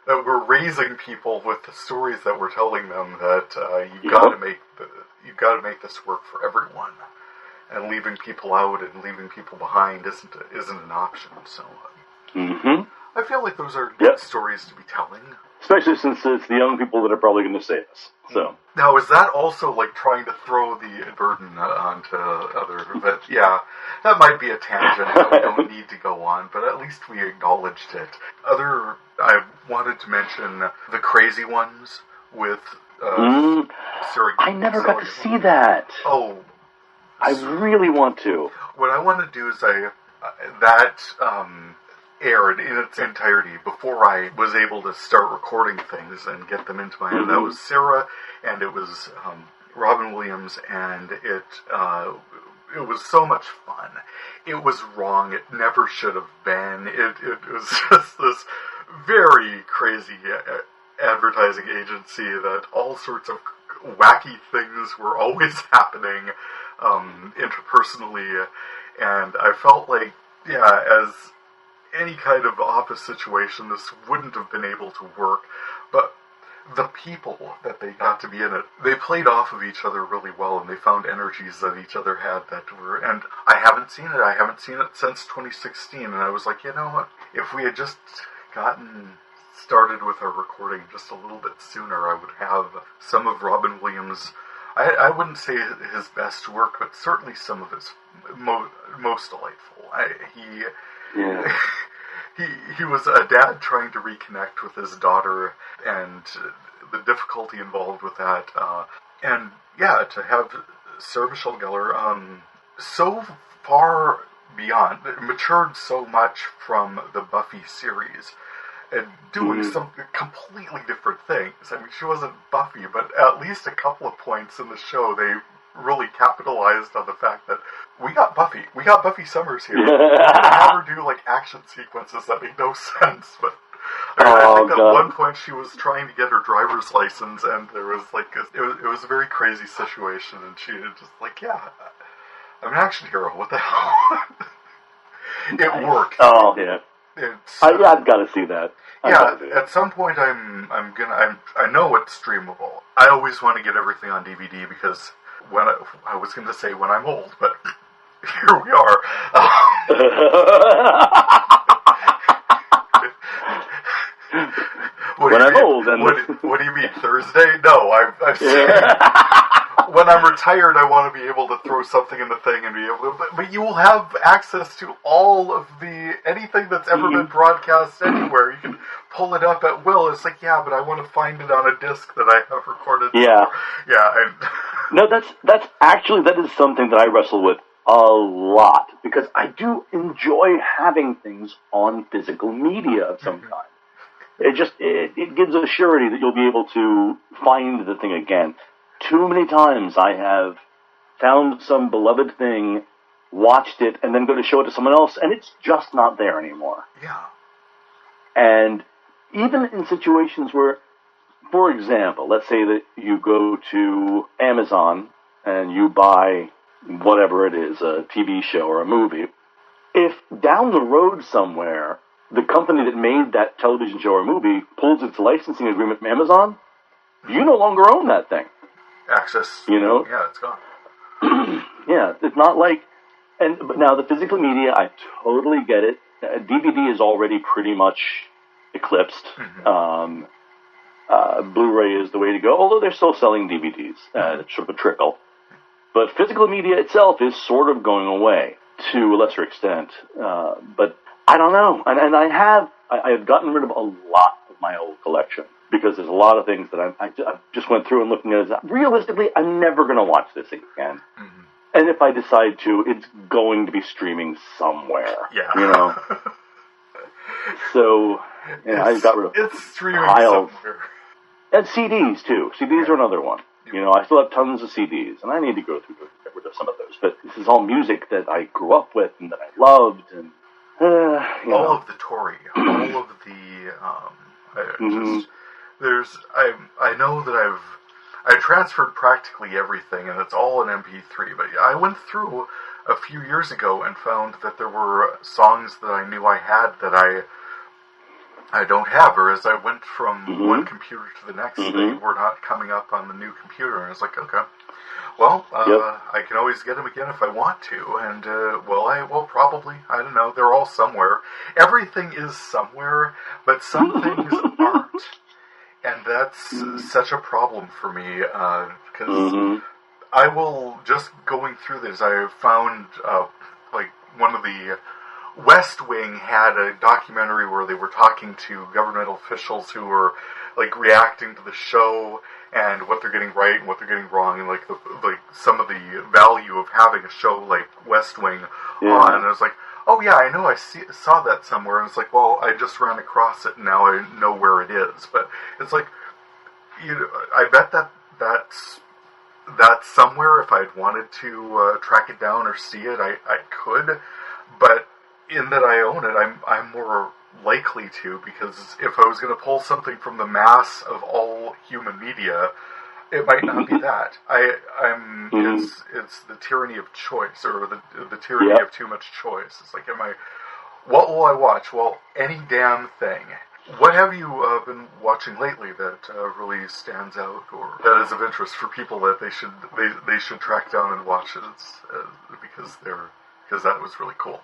that we're raising people with the stories that we're telling them, that you've got to make this work for everyone, and leaving people out and leaving people behind isn't an option. So I feel like those are good stories to be telling, especially since it's the young people that are probably going to save us. So now, is that also trying to throw the burden onto other? But yeah, that might be a tangent that we don't need to go on. But at least we acknowledged it. I wanted to mention The Crazy Ones with I never got to see that. Oh, I really want to. What I want to do is that aired in its entirety before I was able to start recording things and get them into my head. That was Sarah, and it was Robin Williams, and it was so much fun. It was wrong. It never should have been. It was just this very crazy advertising agency that all sorts of wacky things were always happening interpersonally, and I felt like, as any kind of office situation, this wouldn't have been able to work, but the people that they got to be in it, they played off of each other really well, and they found energies that each other had that were, and I haven't seen it since 2016, and I was like, you know what, if we had just gotten started with our recording just a little bit sooner, I would have some of Robin Williams', I wouldn't say his best work, but certainly some of his most delightful. He was a dad trying to reconnect with his daughter, and the difficulty involved with that. And to have Sarah Michelle Gellar so far beyond, matured so much from the Buffy series, and doing some completely different things. I mean, she wasn't Buffy, but at least a couple of points in the show, they really capitalized on the fact that we got Buffy Summers here. We have her do action sequences that make no sense, but I think at one point she was trying to get her driver's license, and there was it was a very crazy situation, and she was just I'm an action hero, what the hell? It worked. Oh yeah. I've got to see that. At some point I know it's streamable. I always want to get everything on DVD because I was going to say when I'm old, but here we are. When I'm old, and what do you mean, Thursday? No, I've seen when I'm retired, I want to be able to throw something in the thing and be able to... But you will have access to all of anything that's ever been broadcast anywhere. You can pull it up at will. It's like, yeah, but I want to find it on a disc that I have recorded. Yeah. Yeah. No, that's actually, that is something that I wrestle with a lot, because I do enjoy having things on physical media of some kind. It gives a surety that you'll be able to find the thing again. Too many times I have found some beloved thing, watched it, and then go to show it to someone else, and it's just not there anymore. Yeah. And even in situations where, for example, let's say that you go to Amazon and you buy whatever it is, a TV show or a movie, if down the road somewhere the company that made that television show or movie pulls its licensing agreement from Amazon, you no longer own that thing. Access. You Yeah, it's gone. Yeah, it's not like... But now, the physical media, I totally get it. DVD is already pretty much eclipsed. Blu-ray is the way to go, although they're still selling DVDs. It's sort of a trickle. But physical media itself is sort of going away to a lesser extent. But I don't know. And I have gotten rid of a lot of my old collection, because there's a lot of things that I just went through and looking at it. Realistically, I'm never going to watch this again. And if I decide to, it's going to be streaming somewhere. Yeah. You know? So, I got rid of it's streaming piles. somewhere. And CDs, too. CDs are another one. You know, I still have tons of CDs, and I need to go through to get rid of some of those. But this is all music that I grew up with and that I loved, and all of the Tory, all of the I know that I transferred practically everything, and it's all in MP3. But I went through a few years ago and found that there were songs that I knew I had that I don't have, or as I went from one computer to the next, they were not coming up on the new computer, and I was like, okay, well, I can always get them again if I want to, and, I will probably, I don't know, they're all somewhere. Everything is somewhere, but some things aren't, and that's such a problem for me, because I will, just going through this, I found, one of the... West Wing had a documentary where they were talking to governmental officials who were, reacting to the show and what they're getting right and what they're getting wrong, and, some of the value of having a show like West Wing on. And I was like, oh, yeah, I know, I saw that somewhere. And it's like, well, I just ran across it, and now I know where it is. But it's like, I bet that's somewhere. If I'd wanted to track it down or see it, I could. But in that I own it, I'm more likely to, because if I was going to pull something from the mass of all human media, it might not be that. It's the tyranny of choice, or the tyranny of too much choice. It's like, what will I watch? Well, any damn thing. What have you been watching lately that really stands out, or that is of interest for people that they should track down and watch it? Because that was really cool.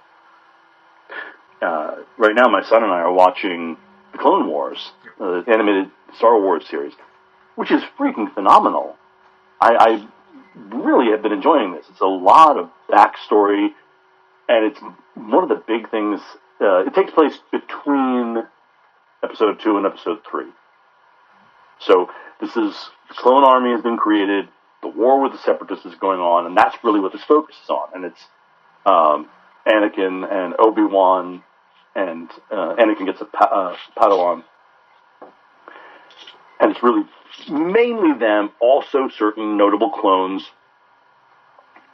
Right now, my son and I are watching the Clone Wars, the animated Star Wars series, which is freaking phenomenal. I really have been enjoying this. It's a lot of backstory, and it's one of the big things. It takes place between Episode 2 and Episode 3. So this is, the Clone Army has been created, the war with the Separatists is going on, and that's really what this focuses on. And it's Anakin and Obi-Wan, and Anakin gets a Padawan. And it's really mainly them, also certain notable clones,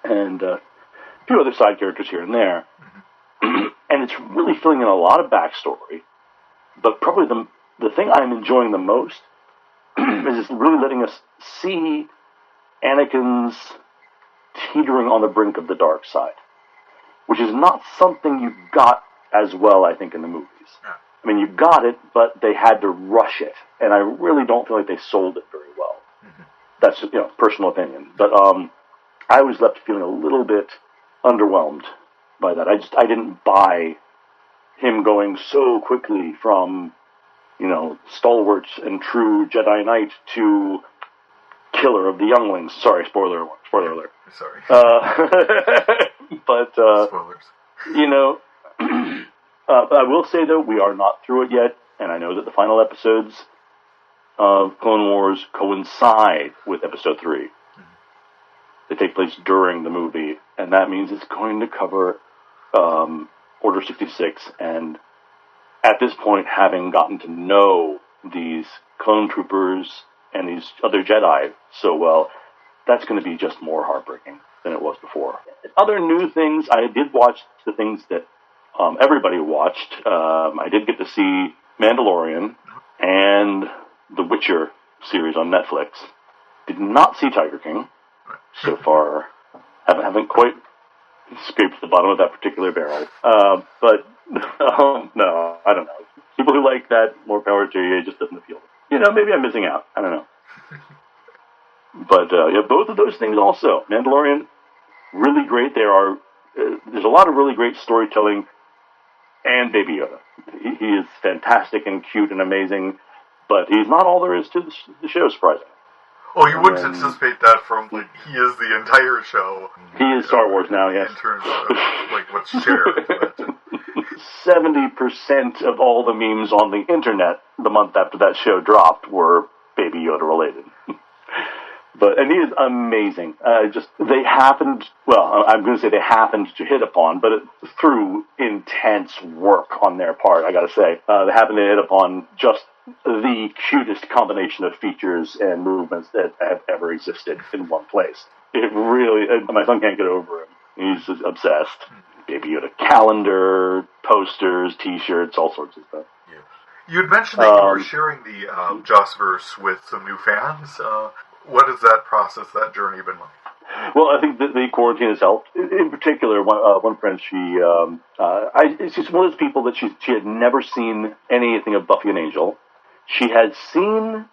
and a few other side characters here and there. And it's really filling in a lot of backstory. But probably the thing I'm enjoying the most is it's really letting us see Anakin's teetering on the brink of the dark side, which is not something you got as well, I think, in the movies. I mean, you got it, but they had to rush it, and I really don't feel like they sold it very well. That's just, personal opinion. But I was left feeling a little bit underwhelmed by that. I didn't buy him going so quickly from, stalwart and true Jedi Knight to killer of the younglings. Sorry, spoiler alert. Sorry. But, Spoilers. you know, I will say, though, we are not through it yet, and I know that the final episodes of Clone Wars coincide with Episode 3. Mm-hmm. They take place during the movie, and that means it's going to cover Order 66, and at this point, having gotten to know these clone troopers and these other Jedi so well, that's going to be just more heartbreaking than it was before. Other new things, I did watch the things that everybody watched. I did get to see Mandalorian and The Witcher series on Netflix. Did not see Tiger King so far. Haven't quite scraped the bottom of that particular barrel. But no, I don't know. People who like that, more power to you, it just doesn't appeal. You know, maybe I'm missing out. I don't know. But yeah, both of those things also. Mandalorian, really great. There's a lot of really great storytelling, and Baby Yoda. He is fantastic and cute and amazing, but he's not all there is to the show, surprisingly. Oh, you wouldn't anticipate that from, like, he is the entire show. He is Star Wars now, yes. In terms of, like, what's shared. 70% of all the memes on the internet the month after that show dropped were Baby Yoda related. And he is amazing. They happened to hit upon, but through intense work on their part, I gotta say. They happened to hit upon just the cutest combination of features and movements that have ever existed in one place. It really, my son can't get over him. He's just obsessed. Baby Yoda calendar, posters, t-shirts, all sorts of stuff. Yeah. You had mentioned that you were sharing the Jossverse with some new fans. What has that process, that journey been like? Well, I think the quarantine has helped. In particular, one friend, she's one of those people that she had never seen anything of Buffy and Angel. She had seen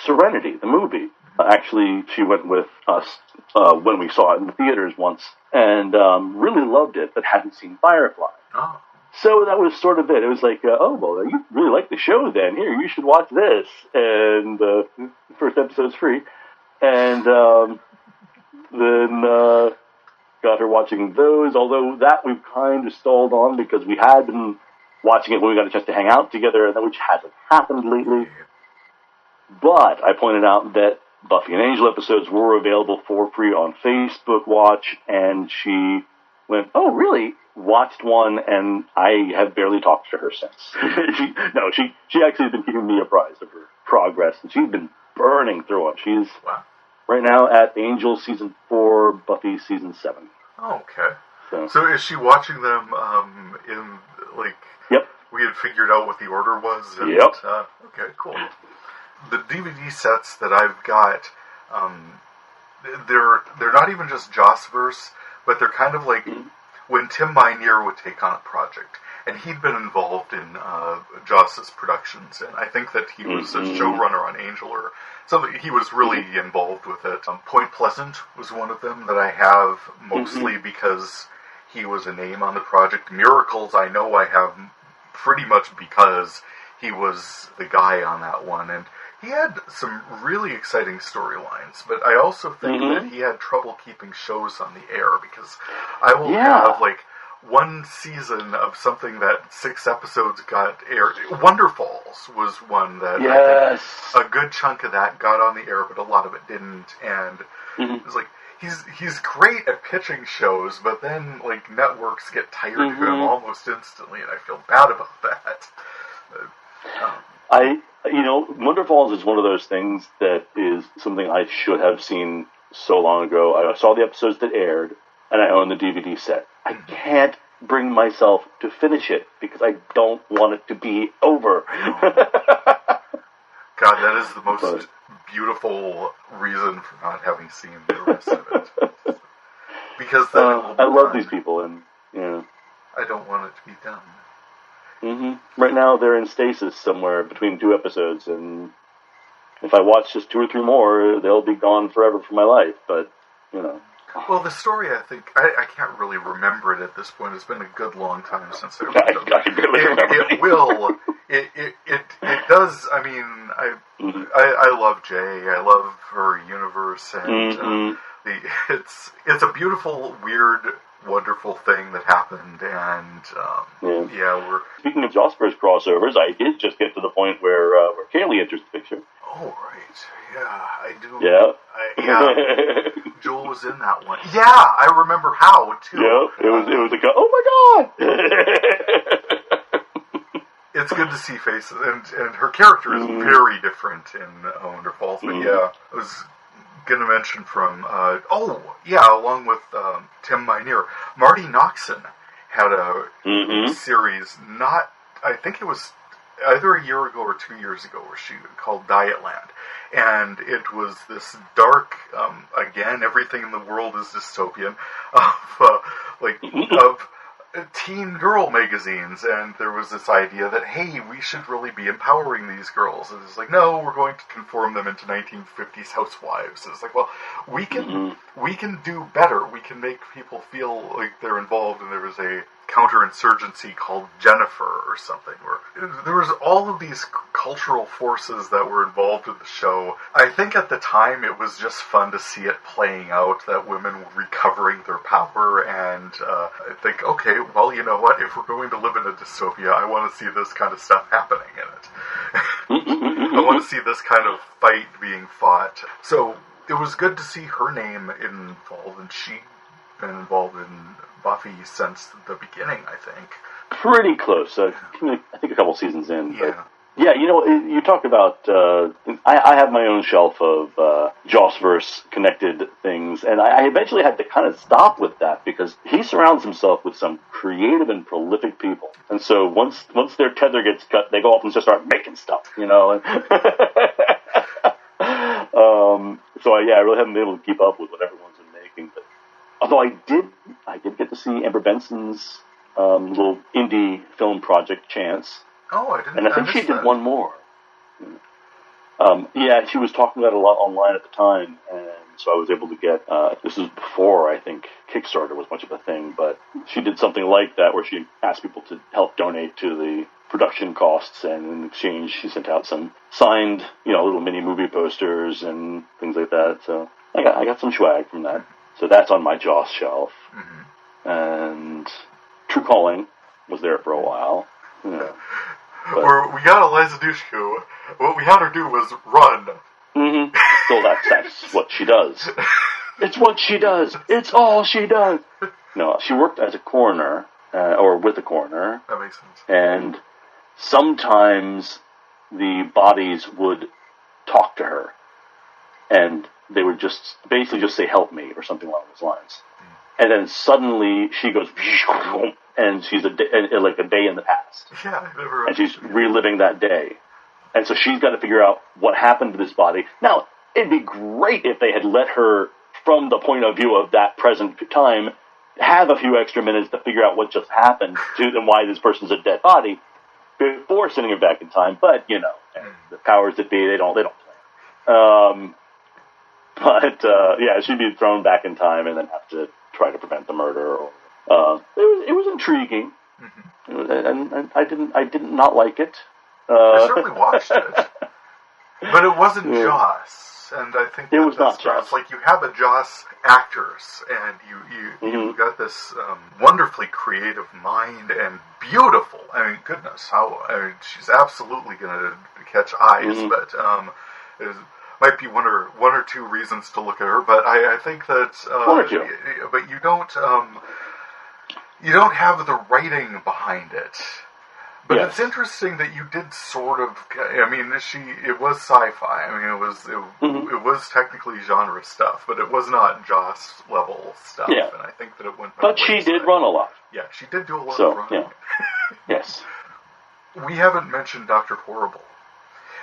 Serenity, the movie. Actually, she went with us when we saw it in the theaters once, and really loved it, but hadn't seen Firefly. Oh. So that was sort of it. It was like, oh, well, you really like the show then. Here, you should watch this. And the first episode's free. And then got her watching those, although that we've kind of stalled on because we had been watching it when we got a chance to hang out together, which hasn't happened lately. But I pointed out that Buffy and Angel episodes were available for free on Facebook Watch, and she went, oh, really? Watched one, and I have barely talked to her since. She actually has been keeping me apprised of her progress, and she's been burning through them. She's right now at Angel Season 4, Buffy Season 7. Oh, okay. So is she watching them in, like... Yep. We had figured out what the order was? And, yep. Okay, cool. The DVD sets that I've got, they're not even just Jossverse, but they're kind of like when Tim Minear would take on a project. And he'd been involved in Joss's productions, and I think that he was a showrunner on Angel or something. He was really involved with it. Point Pleasant was one of them that I have, mostly because he was a name on the project. Miracles, I know I have pretty much because he was the guy on that one, and he had some really exciting storylines, but I also think that he had trouble keeping shows on the air, because I will have, like, one season of something that 6 episodes got aired. Wonder Falls was one that I think a good chunk of that got on the air, but a lot of it didn't, and it was like, he's great at pitching shows, but then, like, networks get tired of him almost instantly, and I feel bad about that. Wonder Falls is one of those things that is something I should have seen so long ago. I saw the episodes that aired, and I own the DVD set. I can't bring myself to finish it because I don't want it to be over. God, that is the most beautiful reason for not having seen the rest of it. Because then it will be I love done. these people, and I don't want it to be done. Right now, they're in stasis somewhere between 2 episodes, and if I watch just 2 or 3 more, they'll be gone forever from my life, but, Well, the story, I think, I can't really remember it at this point. It's been a good long time since I've done it. It does. I mean, I love Jay. I love her universe, and it's a beautiful, weird, wonderful thing that happened. And we're speaking of Josper's crossovers. I did just get to the point where Kaylee enters the picture. Oh right, yeah, I do. Yeah, Joel was in that one. Yeah, I remember how too. Yeah, it was a oh my god. It's good to see faces, and her character is very different in Wonder Falls. But I was going to mention from along with Tim Minear, Marty Noxon had a series. I think it was either a year ago or 2 years ago, where she called Dietland, and it was this dark. Again, everything in the world is dystopian. Of teen girl magazines, and there was this idea that, hey, we should really be empowering these girls. And it's like, no, we're going to conform them into 1950s housewives. And it's like, well, we can do better. We can make people feel like they're involved. And there was a counterinsurgency called Jennifer or something, where there was all of these cultural forces that were involved in the show. I think at the time it was just fun to see it playing out, that women were recovering their power, and I think, okay, well, you know what, if we're going to live in a dystopia, I want to see this kind of stuff happening in it. I want to see this kind of fight being fought. So it was good to see her name involved, and she'd been involved in Buffy since the beginning, I think. Pretty close. I think a couple seasons in. Yeah. Yeah, you talk about, I have my own shelf of Jossverse connected things, and I eventually had to kind of stop with that, because he surrounds himself with some creative and prolific people. And so once their tether gets cut, they go off and just start making stuff, So I really haven't been able to keep up with what everyone's been making. But although I did get to see Amber Benson's little indie film project, Chance. Oh, I didn't. And I think she did one more. She was talking about it a lot online at the time, and so I was able to get. This was before I think Kickstarter was much of a thing, but she did something like that where she asked people to help donate to the production costs, and in exchange she sent out some signed, little mini movie posters and things like that. So I got some swag from that. So that's on my Joss shelf. Mm-hmm. And True Calling was there for a while. Where we got Eliza Dushku, what we had her do was run. Mm-hmm. So that's what she does. It's what she does. It's all she does. No, she worked as a coroner, or with a coroner. That makes sense. And sometimes the bodies would talk to her, and they would just basically just say, "Help me," or something along those lines. And then suddenly she goes, and she's like a day in the past. Yeah, I never. And she's reliving that day. And so she's got to figure out what happened to this body. Now, it'd be great if they had let her, from the point of view of that present time, have a few extra minutes to figure out what just happened to them, why this person's a dead body, before sending her back in time. But, the powers that be, they don't plan. She'd be thrown back in time and then have to try to prevent the murder. It was intriguing, and I did not like it. I certainly watched it, but it wasn't Joss, and I think it was not Joss. Like, you have a Joss actors, and you got this wonderfully creative mind and beautiful. I mean, goodness, she's absolutely going to catch eyes, but might be one or two reasons to look at her, but I think that one or two. But you don't have the writing behind it. But yes. It's interesting that you did sort of. I mean, it was sci-fi. I mean, it was technically genre stuff, but it was not Joss level stuff. Yeah. And I think that it went. But she did run a lot. Yeah, she did do a lot of running. Yeah. Yes. We haven't mentioned Dr. Horrible.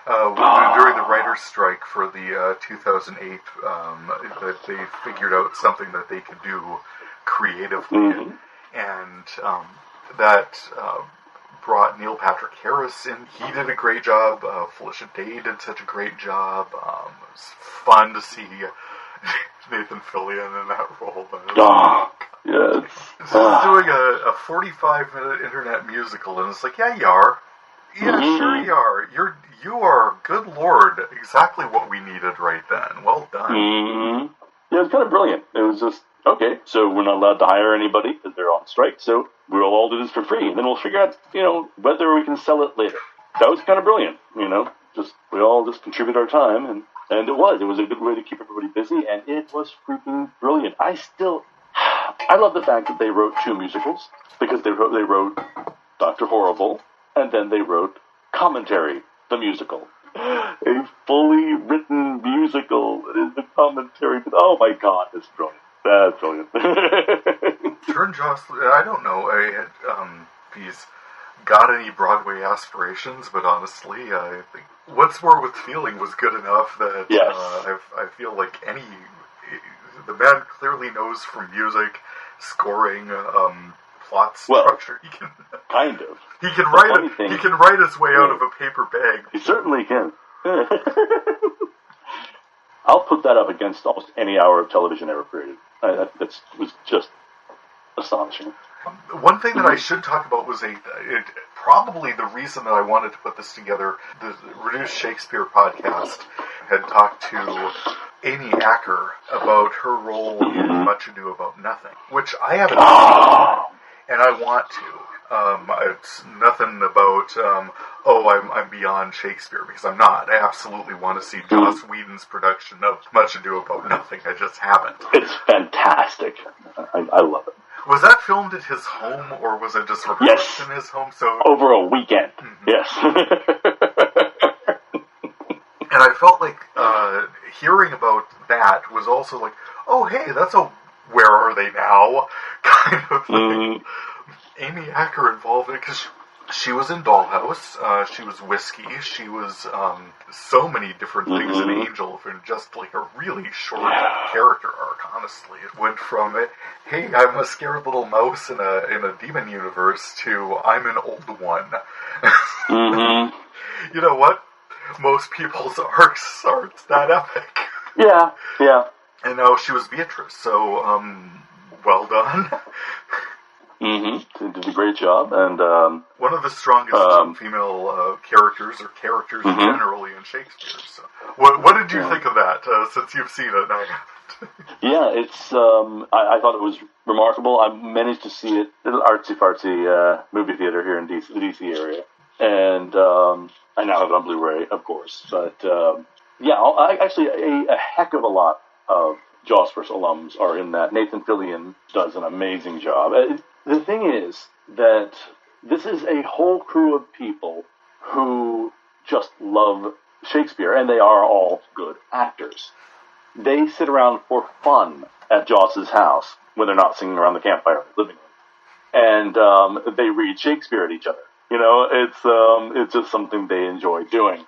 During the writer's strike for the 2008, that they figured out something that they could do creatively, and that brought Neil Patrick Harris in. He did a great job. Felicia Day did such a great job. It was fun to see Nathan Fillion in that role. Yes. So he's doing a 45-minute internet musical, and it's like, yeah, you are. Yeah, sure you are. You are, good lord, exactly what we needed right then. Well done. Mm-hmm. Yeah, it was kind of brilliant. It was just, okay, so we're not allowed to hire anybody because they're on strike, so we'll all do this for free, and then we'll figure out, whether we can sell it later. That was kind of brilliant, just, we all just contribute our time, and it was a good way to keep everybody busy, and it was freaking brilliant. I love the fact that they wrote 2 musicals, because they wrote Dr. Horrible, and then they wrote Commentary, the musical. A fully written musical that is the commentary. Oh my god, it's brilliant. That's brilliant. Turn Jocelyn, I don't know if he's got any Broadway aspirations, but honestly, I think Once More with Feeling was good enough that yes. I feel like the man clearly knows from music, scoring, plot structure. Well, kind of. He can write his way out of a paper bag. He certainly can. I'll put that up against almost any hour of television ever created. That was just astonishing. One thing that I should talk about was probably the reason that I wanted to put this together. The Reduced Shakespeare podcast had talked to Amy Acker about her role in Much Ado About Nothing, which I haven't seen, and I want to. It's nothing about, I'm beyond Shakespeare, because I'm not. I absolutely want to see Joss Whedon's production of Much Ado About Nothing. I just haven't. It's fantastic. I love it. Was that filmed at his home, or was it just rehearsed in his home? So over a weekend, yes. And I felt like hearing about that was also like, oh, hey, that's a where are they now kind of thing. Amy Acker involved in it because she was in Dollhouse, she was Whiskey, she was so many different things in Angel in just like a really short character arc, honestly. It went from, hey, I'm a scared little mouse in a demon universe to I'm an old one. You know what? Most people's arcs aren't that epic. Yeah. And now she was Beatrice, so, well done. She did a great job, and one of the strongest female characters generally in Shakespeare. So, what did you think of that? Since you've seen it, I haven't. Yeah, it's. I thought it was remarkable. I managed to see it at an artsy-fartsy movie theater here in the DC area, and I now have it on Blu-ray, of course. But actually, a heck of a lot of Jawsverse alums are in that. Nathan Fillion does an amazing job. The thing is that this is a whole crew of people who just love Shakespeare, and they are all good actors. They sit around for fun at Joss's house when they're not singing around the campfire in the living room, and they read Shakespeare at each other. It's just something they enjoy doing.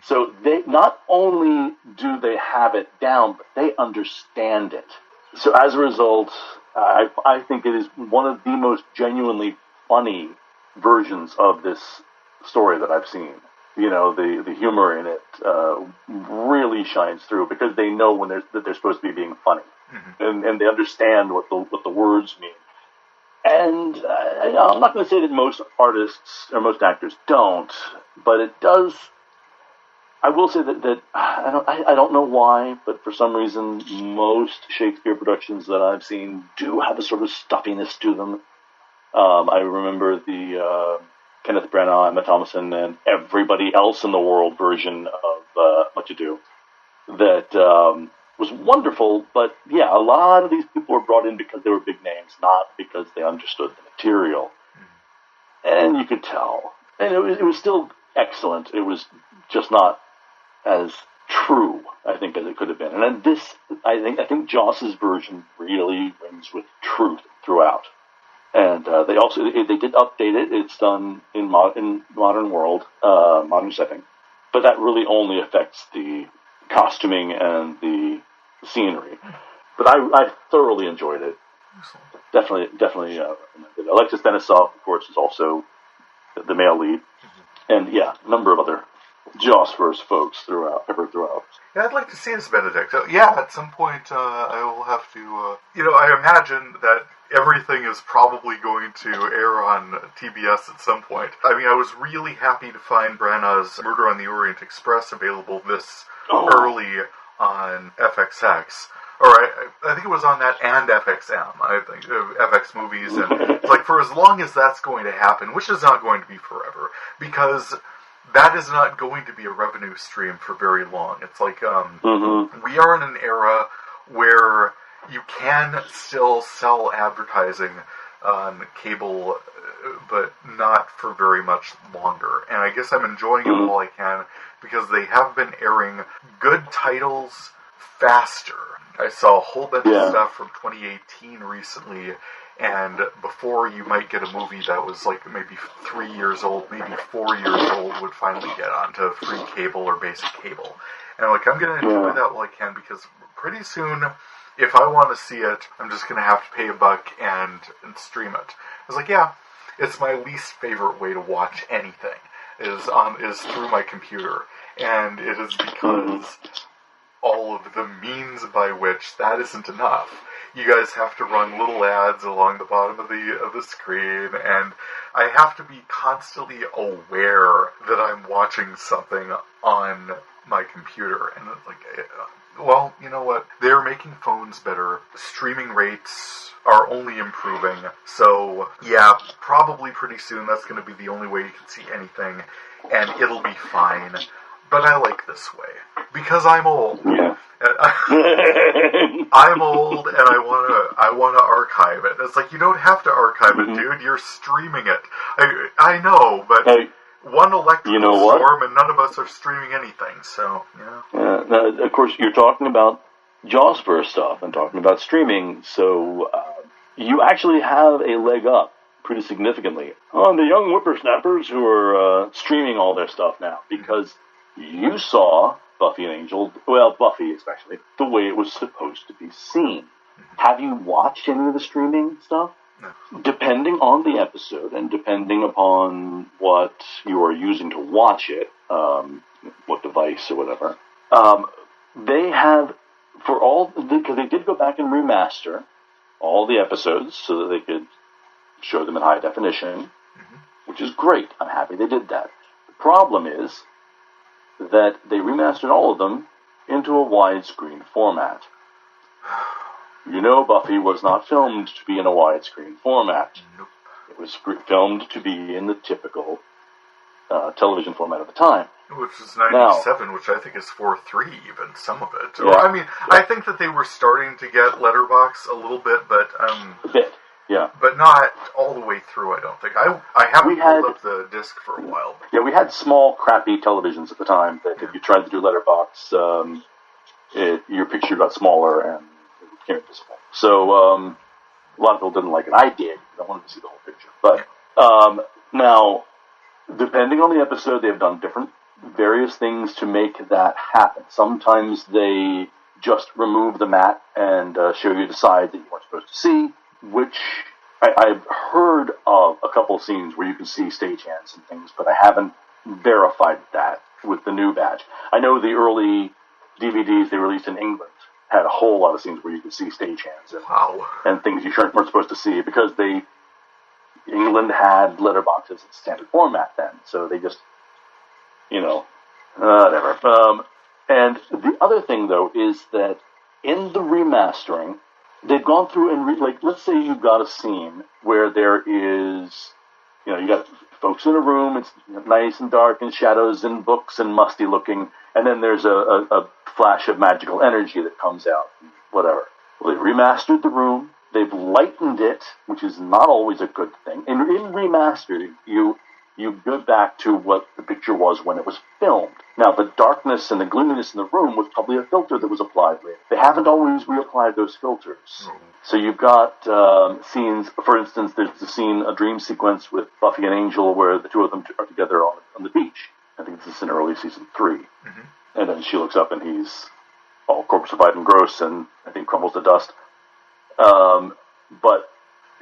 So they not only do they have it down, but they understand it. So as a result, I think it is one of the most genuinely funny versions of this story that I've seen. The humor in it really shines through because they know that they're supposed to be being funny, and they understand what the words mean. And I'm not going to say that most artists or most actors don't, but it does. I will say that I don't know why, but for some reason, most Shakespeare productions that I've seen do have a sort of stuffiness to them. I remember the Kenneth Branagh, Emma Thompson, and everybody else in the world version of Much Ado that was wonderful. But yeah, a lot of these people were brought in because they were big names, not because they understood the material. And you could tell, and it was still excellent. It was just not as true, I think, as it could have been. And then this, I think Joss's version really rings with truth throughout. And they did update it. It's done in modern world, modern setting, but that really only affects the costuming and the scenery. But I thoroughly enjoyed it. Definitely. Alexis Denisov, of course, is also the male lead, and a number of other Jossverse folks peppered throughout. Yeah, I'd like to see this Benedict. Yeah, at some point I will have to... I imagine that everything is probably going to air on TBS at some point. I mean, I was really happy to find Branagh's Murder on the Orient Express available this early on FXX. Or I think it was on that and FXM, I think, FX Movies. And it's like, for as long as that's going to happen, which is not going to be forever, because... that is not going to be a revenue stream for very long. It's like, we are in an era where you can still sell advertising on cable, but not for very much longer. And I guess I'm enjoying it while I can, because they have been airing good titles faster. I saw a whole bunch of stuff from 2018 recently, and before you might get a movie that was like maybe 3 years old, maybe 4 years old, would finally get onto free cable or basic cable. And like, I'm going to enjoy that while I can, because pretty soon, if I want to see it, I'm just going to have to pay $1 and stream it. I was like, yeah, it's my least favorite way to watch anything, is through my computer. And it is because all of the means by which that isn't enough. You guys have to run little ads along the bottom of the screen, and I have to be constantly aware that I'm watching something on my computer. And it's like, well, you know what? They're making phones better. Streaming rates are only improving. So, yeah, probably pretty soon that's going to be the only way you can see anything, and it'll be fine. But I like this way, because I'm old. Yeah. I'm old, and I want to archive it. It's like, you don't have to archive it, dude. You're streaming it. I know, but one electrical storm, and none of us are streaming anything. So, yeah. Now, of course, you're talking about Jossverse stuff and talking about streaming. So you actually have a leg up pretty significantly on the young whippersnappers who are streaming all their stuff now, because you saw Buffy and Angel, well, Buffy especially, the way it was supposed to be seen. Have you watched any of the streaming stuff? No. Depending on the episode and depending upon what you are using to watch it, what device or whatever, they have, because they did go back and remaster all the episodes so that they could show them in high definition, which is great. I'm happy they did that. The problem is that they remastered all of them into a widescreen format. You know, Buffy was not filmed to be in a widescreen format. Nope. It was filmed to be in the typical television format of the time. Which is 97, which I think is 4:3 even, some of it. Yeah. Or, I mean, I think that they were starting to get letterbox a little bit, but... a bit. Yeah. But not all the way through, I don't think. I haven't pulled up the disc for a while. Yeah, we had small, crappy televisions at the time that if you tried to do letterbox, your picture got smaller and it became invisible. So a lot of people didn't like it. I did. I wanted to see the whole picture. But now, depending on the episode, they've done various things to make that happen. Sometimes they just remove the mat and show you the side that you weren't supposed to see, which I've heard of a couple of scenes where you can see stagehands and things, but I haven't verified that with the new batch. I know the early DVDs they released in England had a whole lot of scenes where you could see stagehands and things you weren't supposed to see, because England had letterboxes in standard format then, so they just, whatever. And the other thing, though, is that in the remastering, they've gone through and, let's say you've got a scene where there is, you got folks in a room, it's nice and dark and shadows and books and musty looking, and then there's a flash of magical energy that comes out, whatever. Well, they've remastered the room, they've lightened it, which is not always a good thing. And in remastered, you go back to what the picture was when it was filmed. Now, the darkness and the gloominess in the room was probably a filter that was applied later. They haven't always reapplied those filters. So you've got scenes, for instance, there's a dream sequence with Buffy and Angel where the two of them are together on the beach. I think this is in early season 3. And then she looks up and he's all corpseified and gross and I think crumbles to dust. But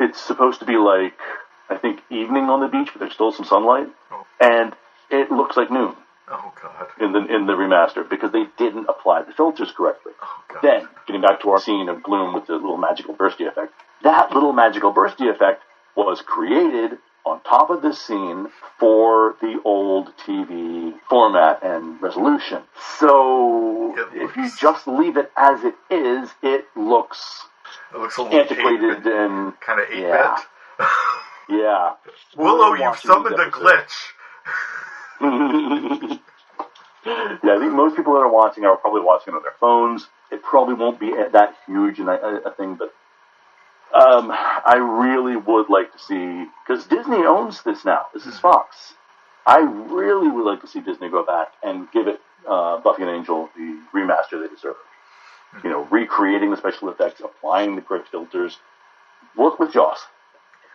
it's supposed to be I think evening on the beach, but there's still some sunlight. And it looks like noon. Oh, God. in the remaster because they didn't apply the filters correctly. Oh, God. Then, getting back to our scene of gloom with the little magical bursty effect, that little magical bursty effect was created on top of this scene for the old TV format and resolution. So, if you just leave it as it is, it looks a little antiquated and kind of 8-bit. Yeah. Yeah. Willow, you've summoned a glitch. Yeah, I think most people that are watching are probably watching on their phones. It probably won't be that huge a thing, but I really would like to see, because Disney owns this now. This is Fox. I really would like to see Disney go back and give it Buffy and Angel the remaster they deserve. You know, recreating the special effects, applying the correct filters. Work with Joss.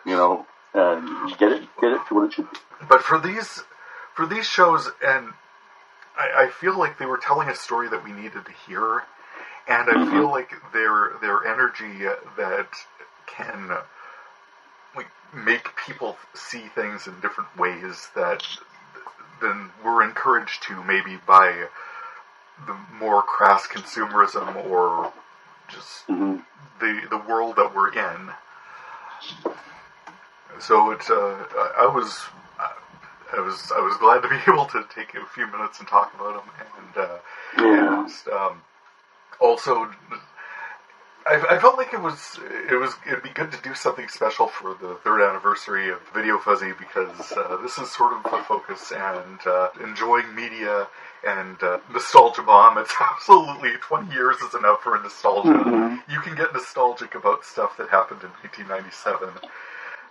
You know, and get it to what it should be. But for these shows, and I feel like they were telling a story that we needed to hear, and I feel like their energy that can like make people see things in different ways that then we're encouraged to maybe by the more crass consumerism or just the world that we're in. So it's I was glad to be able to take a few minutes and talk about them, and also I felt like it'd be good to do something special for the 3rd anniversary of Video Fuzzy, because this is sort of the focus, and enjoying media and nostalgia bomb. It's absolutely 20 years is enough for a nostalgia. You can get nostalgic about stuff that happened in 1997.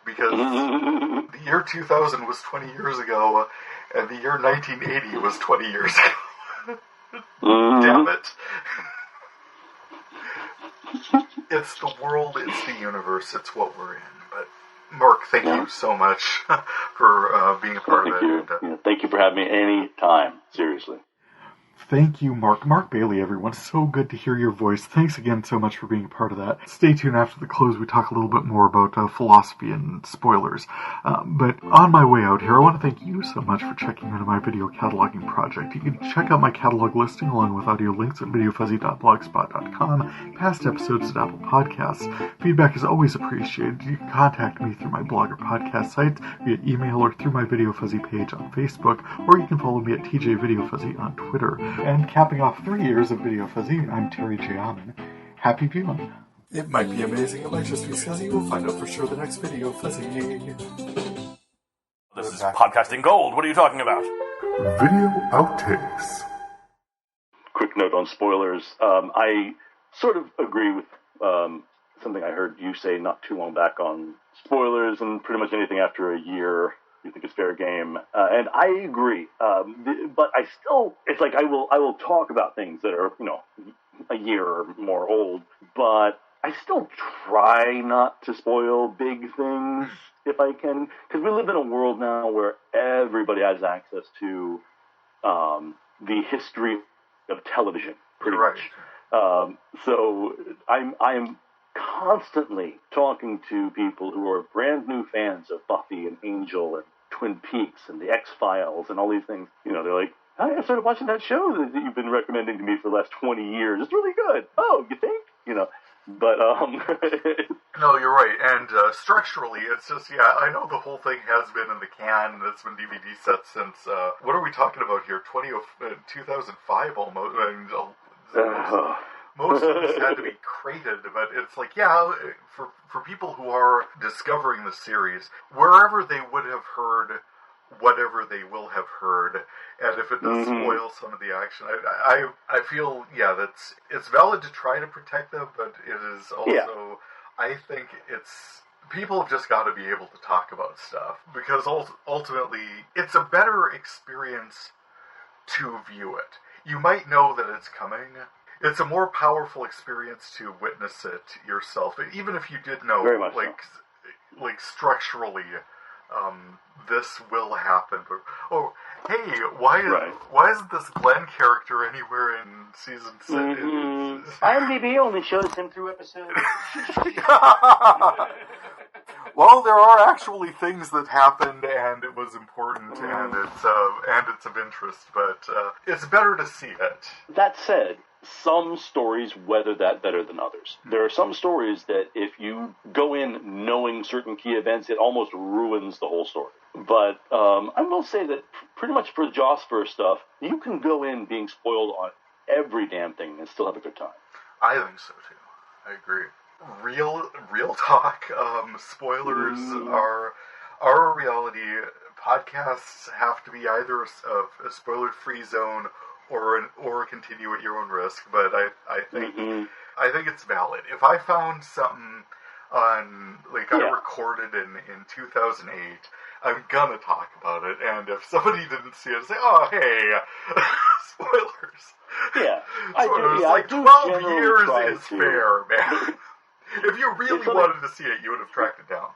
Because the year 2000 was 20 years ago, and the year 1980 was 20 years ago. Damn it. It's the world, it's the universe, it's what we're in. But, Mark, thank you so much for being a part of it. Thank you for having me any time, seriously. Thank you, Mark. Mark Bailey, everyone. So good to hear your voice. Thanks again so much for being a part of that. Stay tuned after the close. We talk a little bit more about philosophy and spoilers. But on my way out here, I want to thank you so much for checking into my video cataloging project. You can check out my catalog listing along with audio links at videofuzzy.blogspot.com, past episodes at Apple Podcasts. Feedback is always appreciated. You can contact me through my blog or podcast sites, via email, or through my Video Fuzzy page on Facebook, or you can follow me at TJ Video Fuzzy on Twitter. And capping off 3 years of Video Fuzzy, I'm Terry J. Allen. Happy viewing. It might be amazing, it might just be fuzzy. We'll find out for sure the next Video Fuzzy. This is podcasting gold. What are you talking about? Video outtakes. Quick note on spoilers. I sort of agree with something I heard you say not too long back on spoilers, and pretty much anything after a year you think it's fair game, and I agree. But I still, it's like I will talk about things that are, you know, a year or more old, but I still try not to spoil big things if I can, because we live in a world now where everybody has access to the history of television, pretty much. So I'm constantly talking to people who are brand new fans of Buffy and Angel and Twin Peaks and the X-Files and all these things. You know, they're like, I started watching that show that you've been recommending to me for the last 20 years. It's really good. Oh, you think? You know, but no, you're right. And structurally, it's just, I know the whole thing has been in the can, and it's been DVD sets since, what are we talking about here? 2005 almost. I mean, most of this had to be crated, but it's like, for people who are discovering the series, wherever they would have heard whatever they will have heard, and if it does spoil some of the action, I feel, that's, it's valid to try to protect them, but it is also, I think people have just got to be able to talk about stuff, because ultimately, it's a better experience to view it. You might know that it's coming. It's a more powerful experience to witness it yourself, even if you did know, like structurally, this will happen. But, hey, why isn't this Glenn character anywhere in season 6? IMDb only shows him through episode. Well, there are actually things that happened, and it was important, and it's of interest. But it's better to see it. That said, some stories weather that better than others. There are some stories that if you go in knowing certain key events, it almost ruins the whole story. But I will say that pretty much for the Josper stuff, you can go in being spoiled on every damn thing and still have a good time. I think so too. I agree. Real talk. Spoilers are a reality. Podcasts have to be either a spoiler-free zone or continue at your own risk. But I think it's valid. If I found something on I recorded in 2008, I'm gonna talk about it. And if somebody didn't see it, say, "Oh, hey, spoilers." Yeah, I do. 12 years is fair, man. If you really wanted to see it, you would have tracked it down.